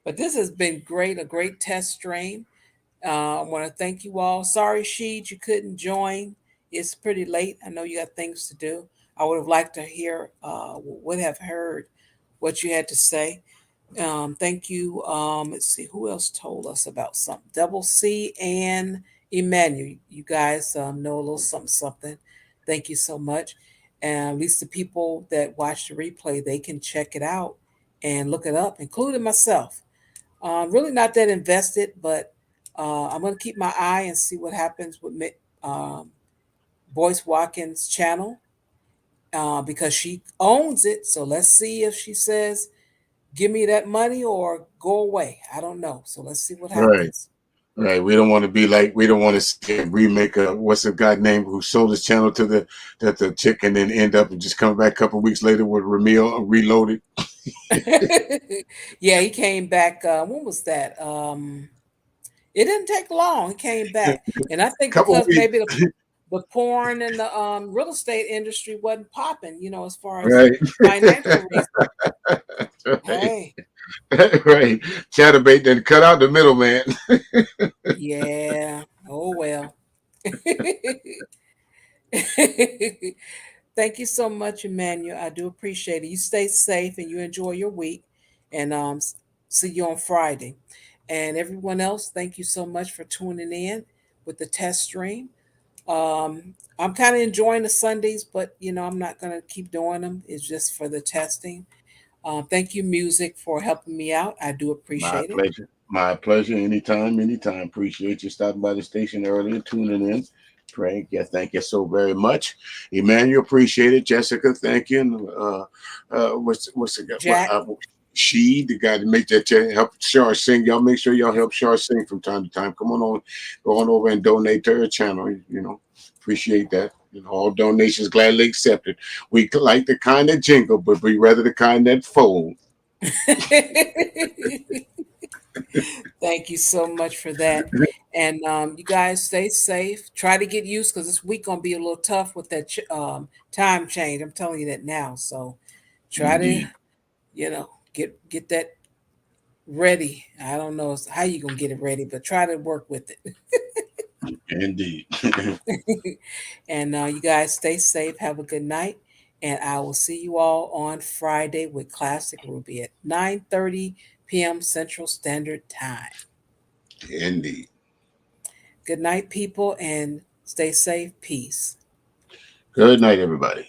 But this has been great, a great test stream. I want to thank you all. Sorry, Sheed, you couldn't join. It's pretty late. I know you got things to do. I would have liked to hear, would have heard what you had to say. Thank you. Let's see who else told us about something. Double C and Emmanuel. You guys know a little something, something. Thank you so much. And at least the people that watch the replay, they can check it out and look it up, including myself. Really not that invested, but I'm going to keep my eye and see what happens with um, Boyce Watkins' channel because she owns it. So let's see if she says, give me that money or go away. I don't know. So let's see what Right. happens. Right. We don't want to be like, we don't want to see a remake of what's the guy name who sold his channel to the chick and then end up and just come back a couple weeks later with Ramil Reloaded. Yeah, he came back. When was that? It didn't take long. He came back, and I think Couple because weeks. maybe the porn and the real estate industry wasn't popping, as far as Right. financial reasons. Right. Hey, Right. Chatterbait then cut out the middleman. yeah. Oh well. Thank you so much, Emmanuel. I do appreciate it. You stay safe and you enjoy your week, and see you on Friday. And everyone else, thank you so much for tuning in with the test stream. I'm kind of enjoying the Sundays, but I'm not gonna keep doing them. It's just for the testing. Thank you, music, for helping me out. I do My appreciate it. pleasure. My pleasure. Anytime, anytime. Appreciate you stopping by the station earlier, tuning in. Frank, yeah, thank you so very much. Emmanuel, appreciate it. Jessica, thank you. And, what's the guy? Jack, She, the guy to make that help Shar sing. Y'all make sure y'all help Shar sing from time to time. Come on, go on over and donate to her channel. Appreciate that. All donations gladly accepted. We like the kind that jingle, but we rather the kind that fold. thank you so much for that. And you guys stay safe. Try to get used because this week gonna be a little tough with that time change. I'm telling you that now. So try to, Indeed. get that ready. I don't know how you gonna get it ready, but try to work with it. Indeed. And you guys stay safe. Have a good night. And I will see you all on Friday with Classic Ruby at 9:30 p.m. Central Standard Time. Indeed. Good night, people, and stay safe. Peace. Good night, everybody.